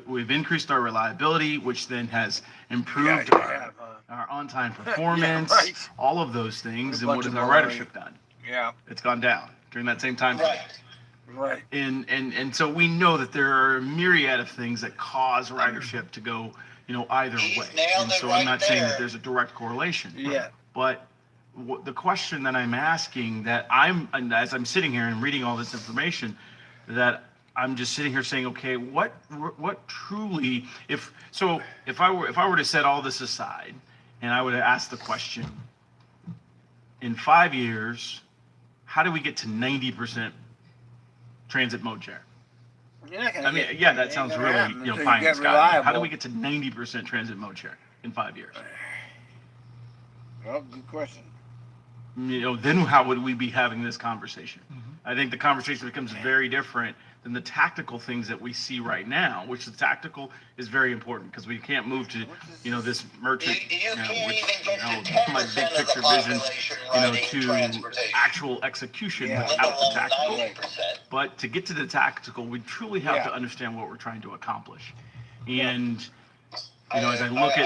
we've increased our reliability, which then has improved Yeah, you our, have, our on-time performance, right. all of those things. A And what bunch has of our baloney. ridership done? Yeah, It's gone down during that same time frame. Right. right. And so we know that there are a myriad of things that cause ridership to go, you know, either He's way. nailed And it so right I'm not saying there. that there's a direct correlation. Yeah. But the question that I'm asking, that and as I'm sitting here and reading all this information, that I'm just sitting here saying, okay, what truly, if I were to set all this aside, and I would ask the question, in 5 years, how do we get to 90% transit mode share? You're not gonna I mean, get- yeah, it that ain't sounds gonna really, happen you know, until pie in the get sky. How do reliable. we get to 90% transit mode share in 5 years? Well, good question. You know, then how would we be having this conversation? Mhm. I think the conversation becomes very different than the tactical things that we see right now, which the tactical is very important because we can't move to, you know, this merchant, You you know, can't which, even you get know, to 10% my big of the picture vision, population you know, riding to transportation. actual execution Yeah. Let without the alone tactical. 90%. But to get to the tactical, we truly have Yeah. to understand what we're trying to accomplish. And you know, as I look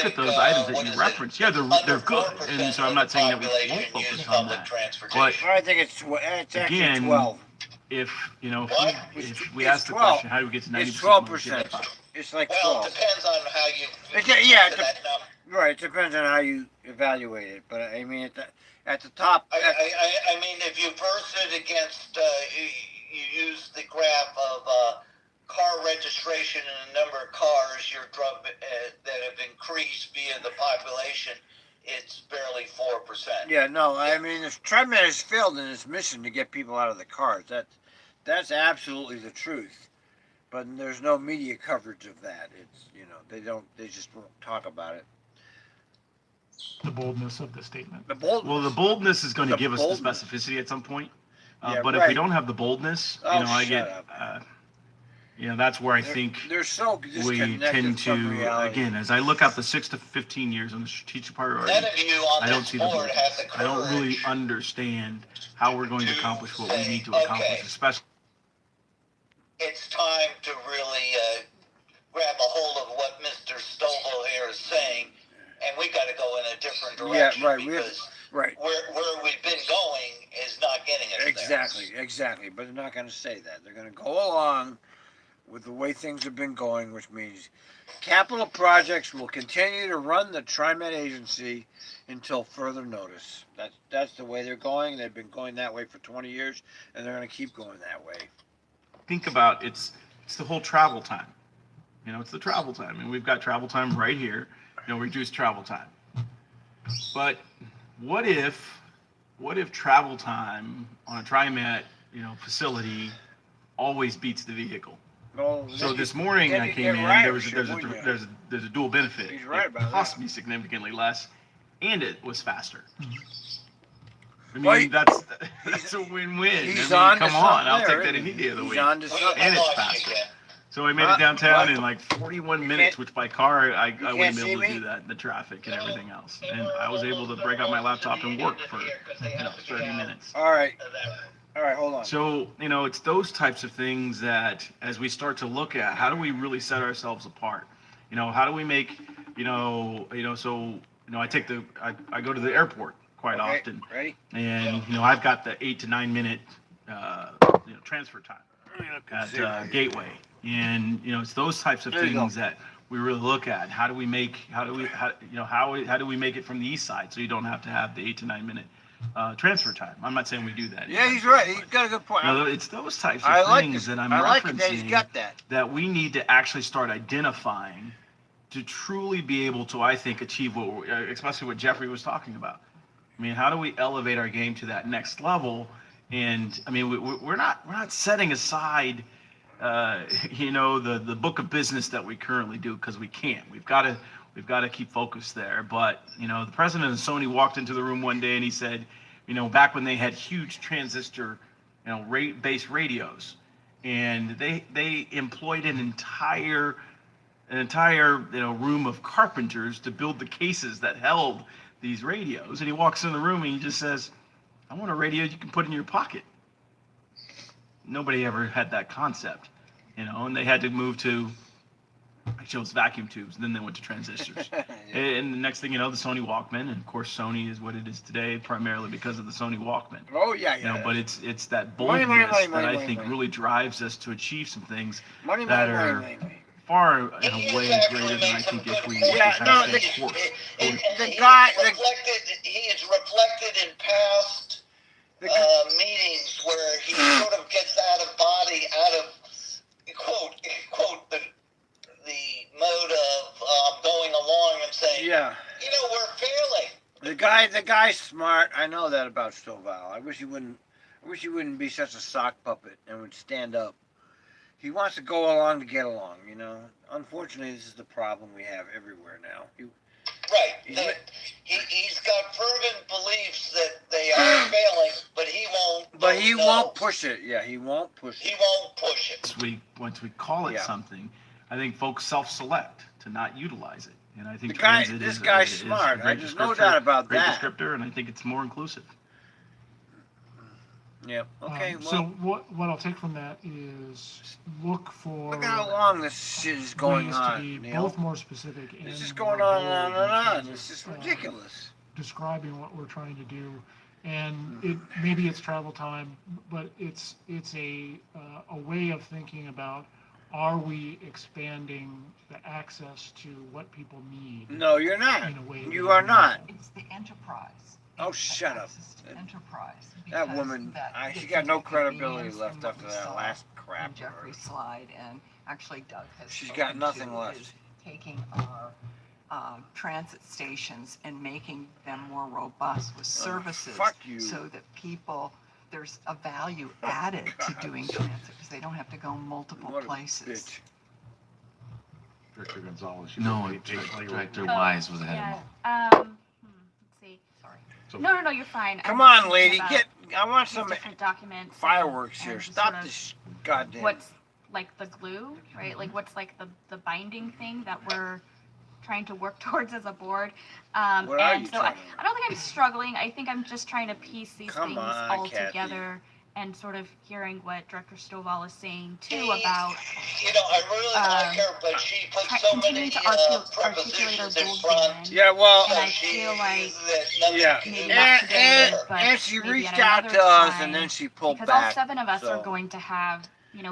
at those items that you referenced, yeah, they're good, and so I'm not saying that we won't focus on that. But Well, I think it's actually again, 12. if you know, What? if we It's ask the 12. question, how do we get to 90%? It's Well, we get 12%. to It's like Well, 12. it depends on how you. Yeah, to it that number. Right, it depends on how you evaluate it. But I mean, at the top, I mean, if you verse it against, you use the graph of car registration and the number of cars that have increased via the population, it's barely 4%. yeah, no, I mean, if TriMet has failed in its mission to get people out of the cars, that's absolutely the truth. But there's no media coverage of that. It's, you know, they just won't talk about it. The boldness of the statement. The bold. Well, the boldness is going to The give us boldness. the specificity at some point. Yeah, But if we right. don't have the boldness, Oh, you know, I shut get, up. you know, that's where I think They're so we disconnected tend from to, reality. again, as I look out the 6 to 15 years on the strategic priority, None of you on I don't this see the board boldness. have the I don't really courage understand how we're going to accomplish what we need to Okay. accomplish, especially. it's time to really grab a hold of what Mr. Stovall here is saying, and we got to go in a different direction right, we have- because Right. where we've been going is not getting us Exactly. But they're not going to say that. They're going to go along with the way things have been going, which means capital projects will continue to run the TriMet agency until further notice. That's the way they're going. They've been going that way for 20 years, and they're going to keep going that way. Think about it's the whole travel time. You know, it's the travel time, and we've got travel time right here. You know, reduced travel time. But what if travel time on a TriMet, you know, facility always beats the vehicle? Well, So then this you- morning then I you came get in, ridership, there's wouldn't you? a dual benefit. He's right It about cost that. me significantly less, and it was faster. I mean, Well, that's a win-win. He's I on mean, to come on, something I'll there, take that isn't any he? day of the He's week. on to something. And it's I lost you faster. again. So I made Huh? it downtown What? in like 41 You minutes, can't- which by car I can't wouldn't be see able to me? do that in the traffic and everything else. And I was able to break out my laptop and work for 30 minutes. All right, hold on. So, you know, it's those types of things that as we start to look at, how do we really set ourselves apart? You know, how do we make, I go to the airport quite Okay, often, ready? and, you know, I've got the 8 to 9 minute, transfer time at Gateway. And, you know, it's those types of There you things that we really look at. How do we make it from the east side so you don't have to have the 8 to 9 minute transfer time? I'm not saying we do that. Yeah, he's right. He's got a good point. You know, it's those types I of like things this. that I'm I like it that he's referencing got that. that we need to actually start identifying to truly be able to, I think, achieve especially what Jeffrey was talking about. I mean, how do we elevate our game to that next level? And I mean, we're not setting aside, the book of business that we currently do, because we can't. We've got to keep focused there. But the president of Sony walked into the room one day and he said, back when they had huge transistor, base radios, and they employed an entire room of carpenters to build the cases that held these radios. And he walks in the room and he just says, I want a radio you can put in your pocket. Nobody ever had that concept, and they had to move to, actually it was vacuum tubes, and then they went to transistors. Yeah. And the next thing you know, the Sony Walkman, and of course Sony is what it is today, primarily because of the Sony Walkman. Oh yeah. But it's that Money, boldness money, that money, I money, think money. really drives us to achieve some things Money, that money, are money, money. far and He away has actually greater than I made some think if we good Yeah, just no, have the- that force. And The he guy- is reflected in past The- meetings where he sort of gets out of quote the mode of going along and saying, Yeah. we're failing. The guy's smart. I know that about Stovall. I wish he wouldn't be such a sock puppet and would stand up. He wants to go along to get along, Unfortunately, this is the problem we have everywhere now. Right. He's- He's got fervent beliefs that they are failing, but he won't. But he no. won't push it. Yeah, he won't push He it. won't push it. Once we call it Yeah. something, I think folks self-select to not utilize it. And I think The guy- transit this is guy's is a smart. great There's no descriptor- doubt about great that. descriptor, and I think it's more inclusive. Yeah. Okay. So Well, what I'll take from that is look for look at how long this shit is going ways on, to be Neil. both more specific and It's just more going on bold and on in and on. terms It's of, just ridiculous. describing what we're trying to do, and maybe it's travel time, but it's a way of thinking about, are we expanding the access to what people need? No, you're not. In a way You that are is not. meaningful. It's the enterprise. Oh, It's the shut up. access to enterprise. That because woman, that she gets got no into credibility convenience left and what after we that saw last in crap. Jeffrey's slide, and actually Doug has. She's got spoken nothing to, left. is taking our transit stations and making them more robust with services. fuck you. So that there's a value added to doing transit, because they don't have to go multiple What a places. bitch. Director Gonzalez. you No, may patiently Director wait. Wise was ahead Yeah. of me. Let's see. Sorry. So- No, you're fine. Come I'm just on, thinking lady. about I want these some different documents. fireworks and here. just Stop sort of this goddamn. What's like the glue, right? Like what's like the binding thing that we're trying to work towards as a board. What are And you so I trying to- don't think I'm struggling. I think I'm just trying to piece these Come things on, all Kathy. together and sort of hearing what Director Stovall is saying too He- about I really like her, but she puts so many continuing to articulate our prepositions in goals front. vision. Yeah, well, And I She- feel like that nothing yeah. can maybe do. not today, but And she maybe reached at out another to us time, and then she pulled because all back. 7 of us so, are going to have,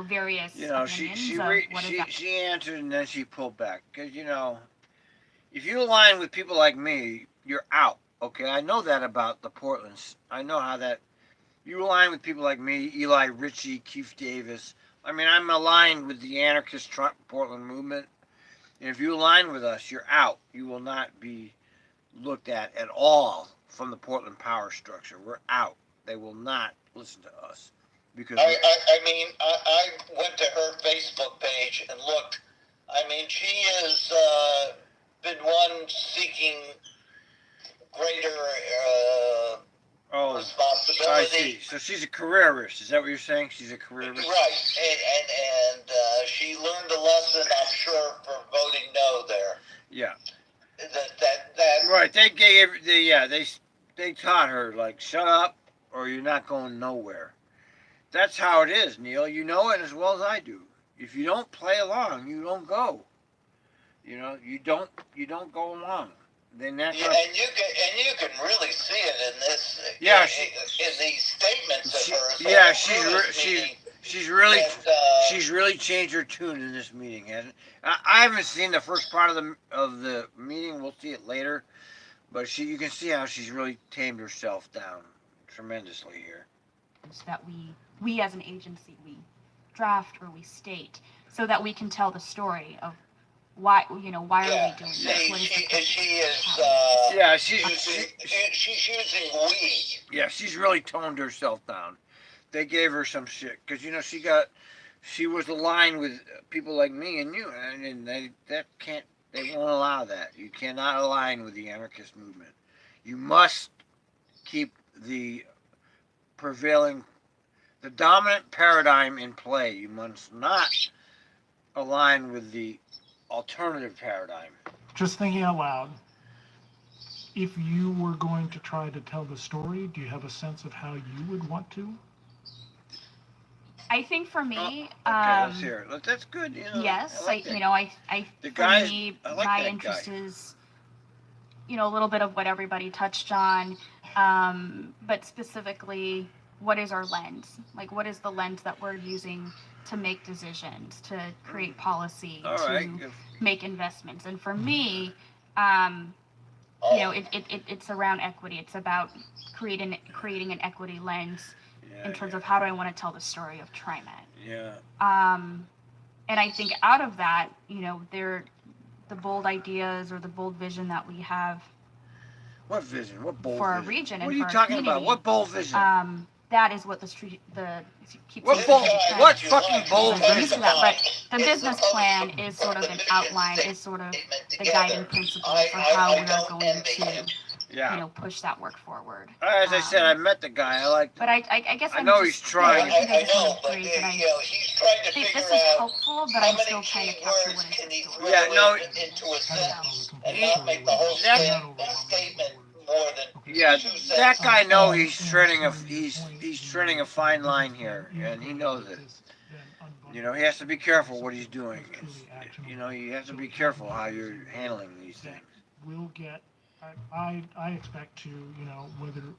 various she opinions of what is up. she answered and then she pulled back because if you align with people like me, you're out. Okay, I know that about the Portlands. I know how that. You align with people like me, Eli Ritchie, Keith Davis. I mean, I'm aligned with the anarchist Portland movement. And if you align with us, you're out. You will not be looked at all from the Portland power structure. We're out. They will not listen to us because I went to her Facebook page and looked. I mean, she has been one seeking greater I responsibility. see. So she's a careerist. Is that what you're saying? She's a careerist. Right, and she learned a lesson, I'm sure, for voting no there. Yeah. That Right. They taught her like shut up or you're not going nowhere. That's how it is, Neil. You know it as well as I do. If you don't play along, you don't go. You don't go along. Then that's Yeah, and you can really see it in this. Yeah, in these statements of hers. yeah, she's she's really changed her tune in this meeting, hasn't? I haven't seen the first part of the meeting. We'll see it later, but you can see how she's really tamed herself down tremendously here. That we as an agency, we draft or we state so that we can tell the story of why are we doing this? See, What is she the is, Yeah, she's using we. yeah, she's really toned herself down. They gave her some shit because she was aligned with people like me and you, and they won't allow that. You cannot align with the anarchist movement. You must keep the dominant paradigm in play. You must not align with the alternative paradigm. Just thinking out loud, if you were going to try to tell the story, do you have a sense of how you would want to? I think for me, Okay, let's hear it. That's good. yes, I like that. for me, I like my that interest guy. is, a little bit of what everybody touched on, but specifically, what is our lens? Like, what is the lens that we're using to make decisions, to create policy, All to right. make investments? And for me, it's around equity. It's about creating an equity lens in terms of how do I want to tell the story of TriMet. Yeah. And I think out of that, the bold ideas or the bold vision that we have What vision? What bold for our vision? region What and are you for our talking about? community, What bold vision? that is what What fucking bold I'm used vision? to that, but the business plan is sort of an outline, is sort of the guiding principle for how we are going to, Yeah. push that work forward. As I said, I met the guy. I like. But I guess I I'm know just, he's trying. I think I just know, want to but phrase that he's trying to think figure this is out helpful, but how I'm many still trying to key capture words what can is he the throw story. Yeah, no, into a sentence and not make the whole statement more than Yeah, 2 sentences. that guy know he's treading a fine line here, and he knows it. He has to be careful what he's doing. You have to be careful how you're handling these things. We'll get, I expect to,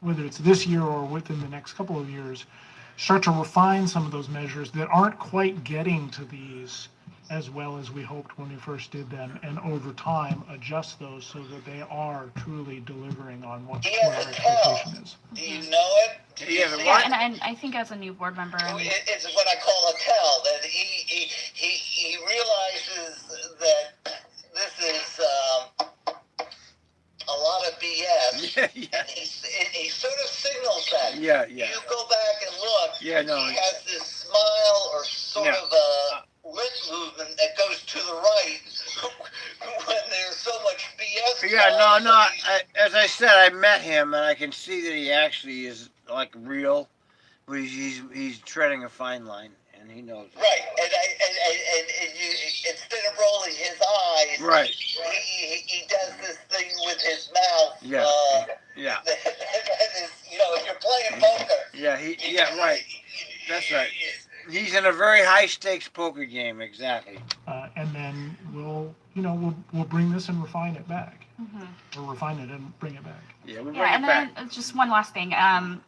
whether it's this year or within the next couple of years, start to refine some of those measures that aren't quite getting to these as well as we hoped when we first did them, and over time adjust those so that they are truly delivering on what our expectation is. Do you know it? He has a Yeah, what? and I think as a new board member, It's what I call a tell, that he realizes that this is a lot of BS. Yeah. And he sort of signals that. Yeah. You go back and look. Yeah, no. He has this smile or sort of a lip movement that goes to the right when there's so much BS. Yeah, no. As I said, I met him, and I can see that he actually is like real. But he's treading a fine line, and he knows it. Right, and you, instead of rolling his eyes, Right. he does this thing with his mouth. Yeah. Yeah. That is, if you're playing poker. Yeah. Right. That's right. He's in a very high stakes poker game. Exactly. And then we'll bring this and refine it back, mm-hmm. or refine it and bring it back. Yeah, we'll bring Yeah, it and back. then just one last thing. And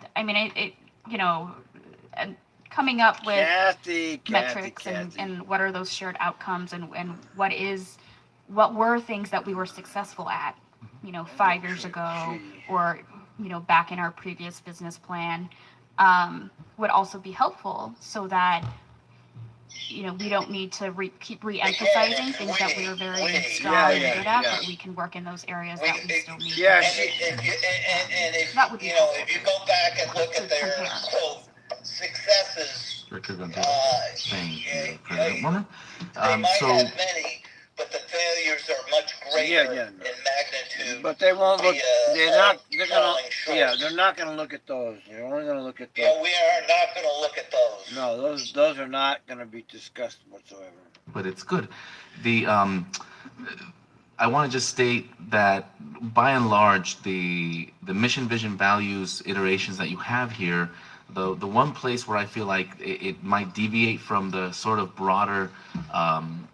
coming up with Kathy, metrics and what are those shared outcomes and what were things that we were successful at, 5 years ago or, back in our previous business plan, would also be helpful so that, we don't need to keep re-emphasizing things that we are very strong and good at, but we can work in those areas that we still need. Yeah, if That would be if you go back and look at their quote successes, Director Gonzalez, saying they President Warner. might So have many, but the failures are much greater in magnitude. But they won't look. They're falling short. they're not gonna look at those. They're only gonna look at those. Yeah, we are not going to look at those. No, those are not gonna be discussed whatsoever. but it's good. I want to just state that by and large, the mission, vision, values, iterations that you have here, the one place where I feel like it might deviate from the sort of broader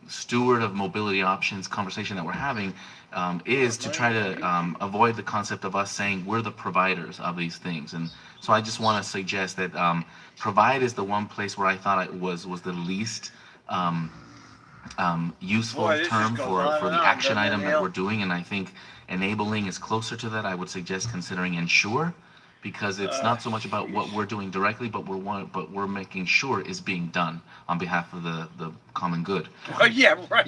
steward of mobility options conversation that we're having is to try to avoid the concept of us saying we're the providers of these things. And so I just want to suggest that provide is the one place where I thought it was the least useful Boy, this term just goes on for and the on, action doesn't it, item that Neil? we're doing, and I think enabling is closer to that. I would suggest considering ensure, because it's not so much about what we're doing directly, but we're making sure is being done on behalf of the common good. Yeah, right.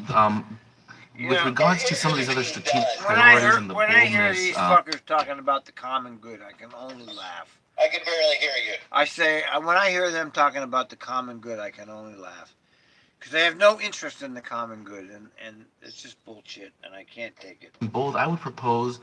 with regards to some of these other strategic When I priorities and the hear boldness, these fuckers talking about the common good, I can only laugh. I can barely hear you. I say, when I hear them talking about the common good, I can only laugh. Because they have no interest in the common good, and it's just bullshit, and I can't take it. bold, I would propose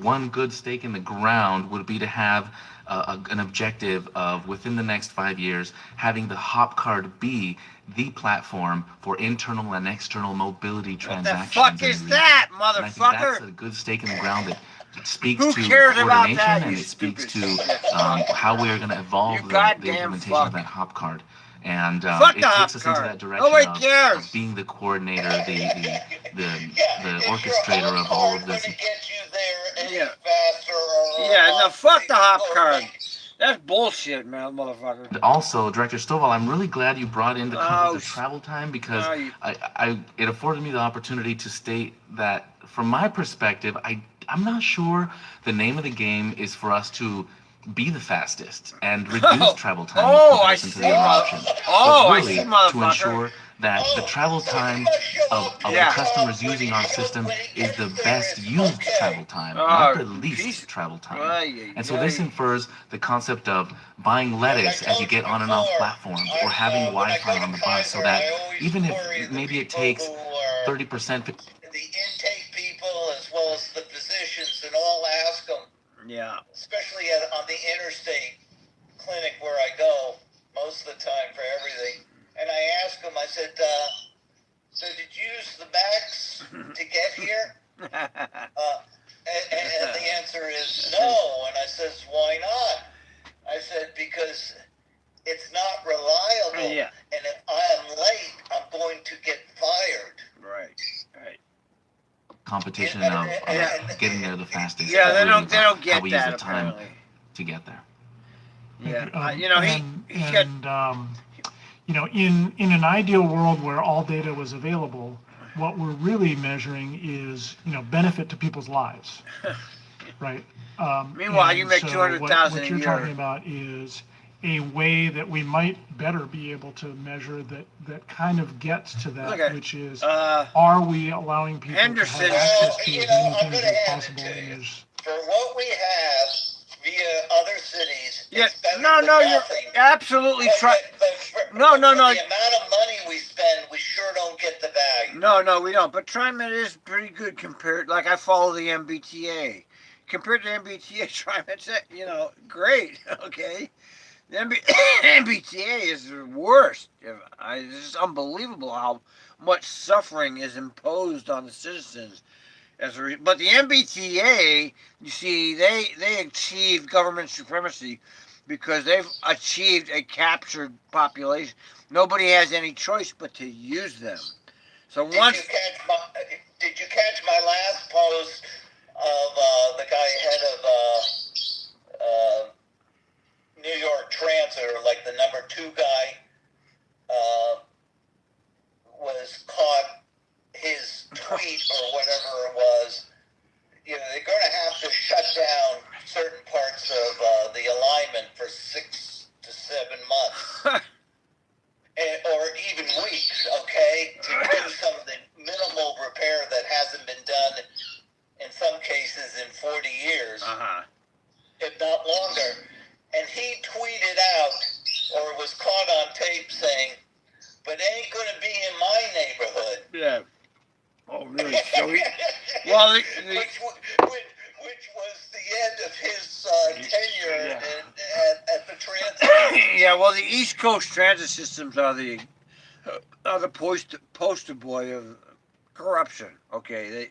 one good stake in the ground would be to have an objective of within the next 5 years having the hop card be the platform for internal and external mobility What the transactions. fuck in the is region. that, And I think that's motherfucker? a good stake in the ground that speaks Who to cares about coordination that, and you it speaks to stupid shit? how we are going to evolve You the goddamn implementation fuck. of that hop card. And Fuck it the hop takes us into card. that direction Nobody of cares. being the coordinator, the Because orchestrator your of hop all card of this. gonna get you there any Yeah. faster or Yeah, no, fuck the hop or card. make- That's bullshit, man, motherfucker. And also, Director Stovall, I'm really glad you brought in the concept of travel time because no, you- it afforded me the opportunity to state that from my perspective, I'm not sure the name of the game is for us to be the fastest and reduce travel time in I comparison to see, the other options. Oh, but I really see, to motherfucker. ensure that the travel time of Yeah. the customers using our system is the best used travel time, Oh, not the least Jesus. travel time. Ay, And so this infers the concept of buying lettuce as you get on and off platforms or having Wi-Fi on the bus so that even if maybe it takes 30%, the intake people as well as the physicians and all ask them, Yeah. especially on the interstate clinic where I go most of the time for everything. And I ask them, I said, so did you use the Max to get here? And the answer is no. And I says, why not? I said, because it's not reliable. Yeah. And if I am late, I'm going to get fired. Right. Right. competition of getting there the fastest. Yeah, but they really don't about get how we use that the time apparently. to get there. Yeah. You You know, you know, in an ideal world where all data was available, what we're really measuring is, you know, benefit to people's lives, right? Meanwhile, you and make so 200,000 what a you're year. talking about is a way that we might better be able to measure that kind of gets to that, Look at- which is, uh, are we allowing people Henderson- to have access to You as know, many I'm things gonna as hand it possible? to And you. there's For what we have via other cities, Yeah. it's better No, than no, you're nothing. absolutely But- trying. but for- No, no, for no. the amount of money we spend, we sure don't get the value. No, we don't. But TriMet is pretty good compared. Like I follow the MBTA. Compared to MBTA, TriMet's great. Okay, the MBTA is the worst. It's just unbelievable how much suffering is imposed on the citizens. But the MBTA, you see, they achieved government supremacy because they've achieved a captured population. Nobody has any choice but to use them. So once. Did you catch my last post of the guy head of New York Transit, or like the number 2 guy, was caught, his tweet or whatever it was, you know, they're going to have to shut down certain parts of the alignment for 6 to 7 months. Or even weeks, okay, to do some of the minimal repair that hasn't been done in some cases in 40 years, if not longer. And he tweeted out, or was caught on tape saying, but it ain't going to be in my neighborhood. Yeah. Oh, really? So well, which was the end of his tenure at the transit. Yeah, well, the East Coast transit systems are the poster boy of corruption. Okay,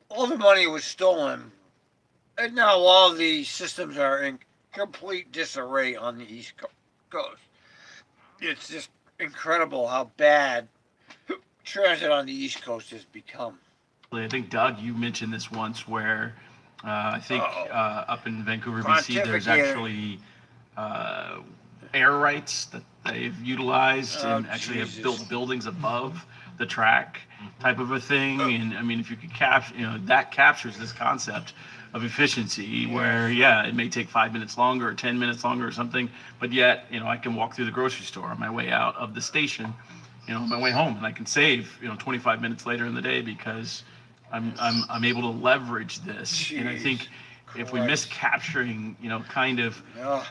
all the money was stolen, and now all the systems are in complete disarray on the East Coast. It's just incredible how bad transit on the East Coast has become. I think, Doug, you mentioned this once where I think up in Vancouver, BC, there's actually air rights that they've utilized and actually have built buildings above the track type of a thing. And I mean, if you could capture, that captures this concept of efficiency where, it may take 5 minutes longer or 10 minutes longer or something, but yet, I can walk through the grocery store on my way out of the station on my way home, and I can save 25 minutes later in the day because I'm able to leverage this. And I think if we miss capturing kind of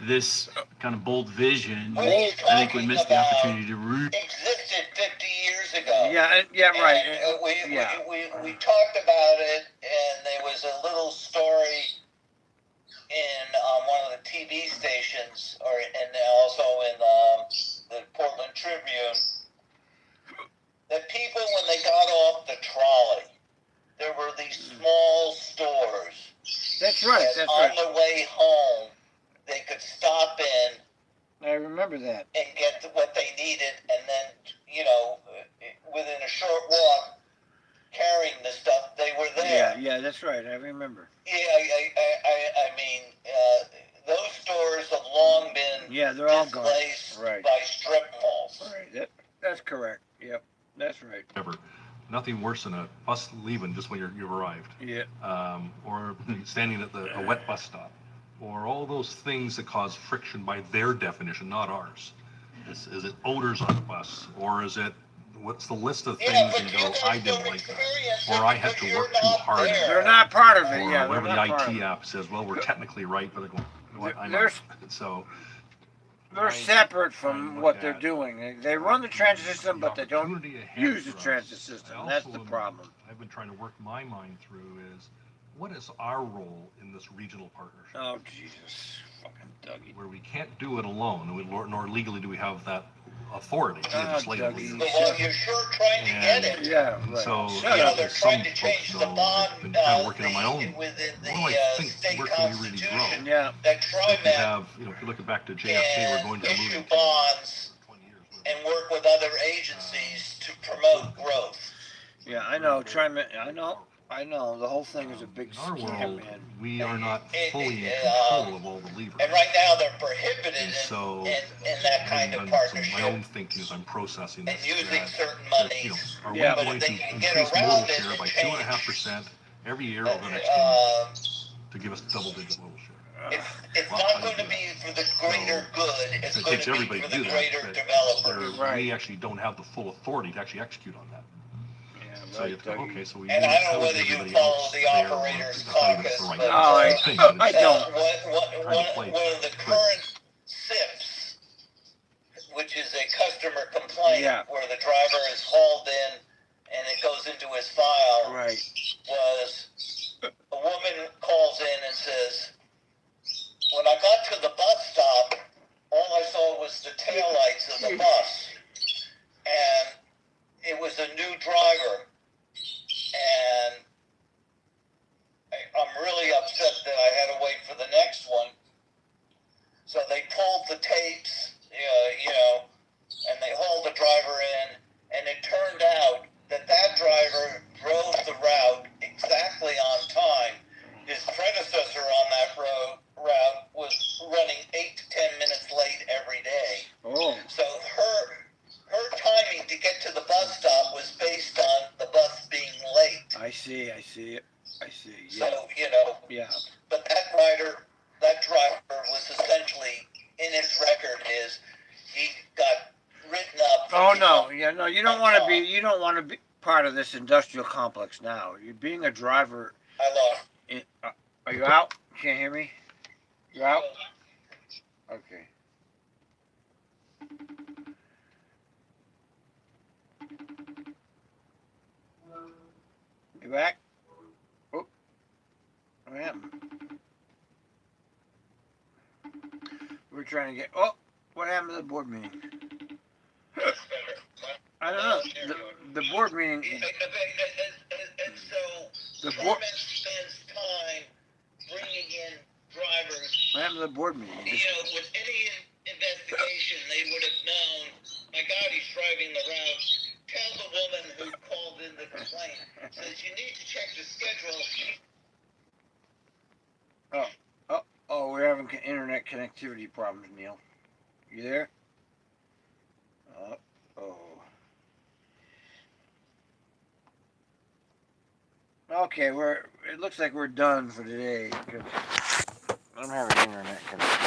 this kind of bold vision, I think we miss the opportunity to root. Existed 50 years ago. Yeah, right. And we talked about it, and there was a little story in one of the TV stations, and also in the Portland Tribune, that people, when they got off the trolley, there were these small stores. That's right. That on the way home, they could stop in. I remember that. And get what they needed, and then, within a short walk, carrying the stuff, they were there. Yeah, that's right. I remember. Yeah, I mean, those stores have long been they're all gone. displaced Right. by strip malls. Right. That's correct. Yep, that's right. Ever. Nothing worse than a bus leaving just when you've arrived. Yeah. Or standing at a wet bus stop. Or all those things that cause friction by their definition, not ours. Is it odors on the bus? Or is it, what's the list of things and go, I didn't like that. Or I had to work too hard. They're not part of it, Or yeah. whatever They're not part the of IT it. app says, well, we're technically right, but I go, what, I'm They're- not. So. They're separate from what they're doing. They run the transit system, but they don't opportunity ahead use the for us. transit system. I That's also the am- problem. I've been trying to work my mind through is, what is our role in this regional partnership? Oh, Jesus. Fucking Dougie. Where we can't do it alone, nor legally do we have that authority legislatively. Dougie. Well, you're sure trying to get it. Yeah, And right. so, They're some trying to folks change know, the I've bond been kind of working on my own. within What do I think, state where can we really grow? constitution. Yeah. That If we TriMet have, if you look back to JFK, we're going to can move issue into bonds 20 years. and work with other agencies to promote growth. Yeah, I know. I know. The whole thing is a big In our scam, world, man. we are not fully in And, control of all the levers. And right now, they're prohibited And so, in that kind of so partnership. my own thinking as I'm processing And this, using that, certain that, monies. are Yeah. we But going if to they can get increase around modal it share and by change- 2.5% every year over the next 10 years to give us double-digit modal share? It's not going to be for the greater good. It's It going takes to be everybody for to the do greater that, developer. but Right. we actually don't have the full authority to actually execute on that. Yeah, So you right, have to go, Dougie. okay, so we And I don't know tell whether you everybody follow else the there, or operators it's not even caucus, the right but- No, thing, but I it's- don't. One of the current SIPs, which is a customer complaint, Yeah. where the driver is hauled in and it goes into his file, Right. was a woman calls in and says, when I got to the bus stop, all I saw was the taillights of the bus. And it was a new driver. And I'm really upset that I had to wait for the next one. So they pulled the tapes, and they hauled the driver in. And it turned out that driver drove the route exactly on time. His predecessor on that route was running 8 to 10 minutes late every day. Oh. So her timing to get to the bus stop was based on the bus being late. I see it. Yeah. So, Yeah. but that driver was essentially, in his record, he got written up. Oh no. Yeah. No. You don't want to be part of this industrial complex now. You're being a driver. I lost. Are you out? Can't hear me? You out? Okay. You back? Oh, I am. We're trying to get. Oh, what happened to the board meeting? I don't know. The board meeting. And so, The board. TriMet spends time bringing in drivers. What happened to the board meeting? With any investigation, they would have known, my God, he's driving the route. Tell the woman who called in the complaint, says you need to check the schedule. Oh, we're having internet connectivity problems, Neil. You there? Oh. Okay, it looks like we're done for today. 'Cause I'm having internet connectivity.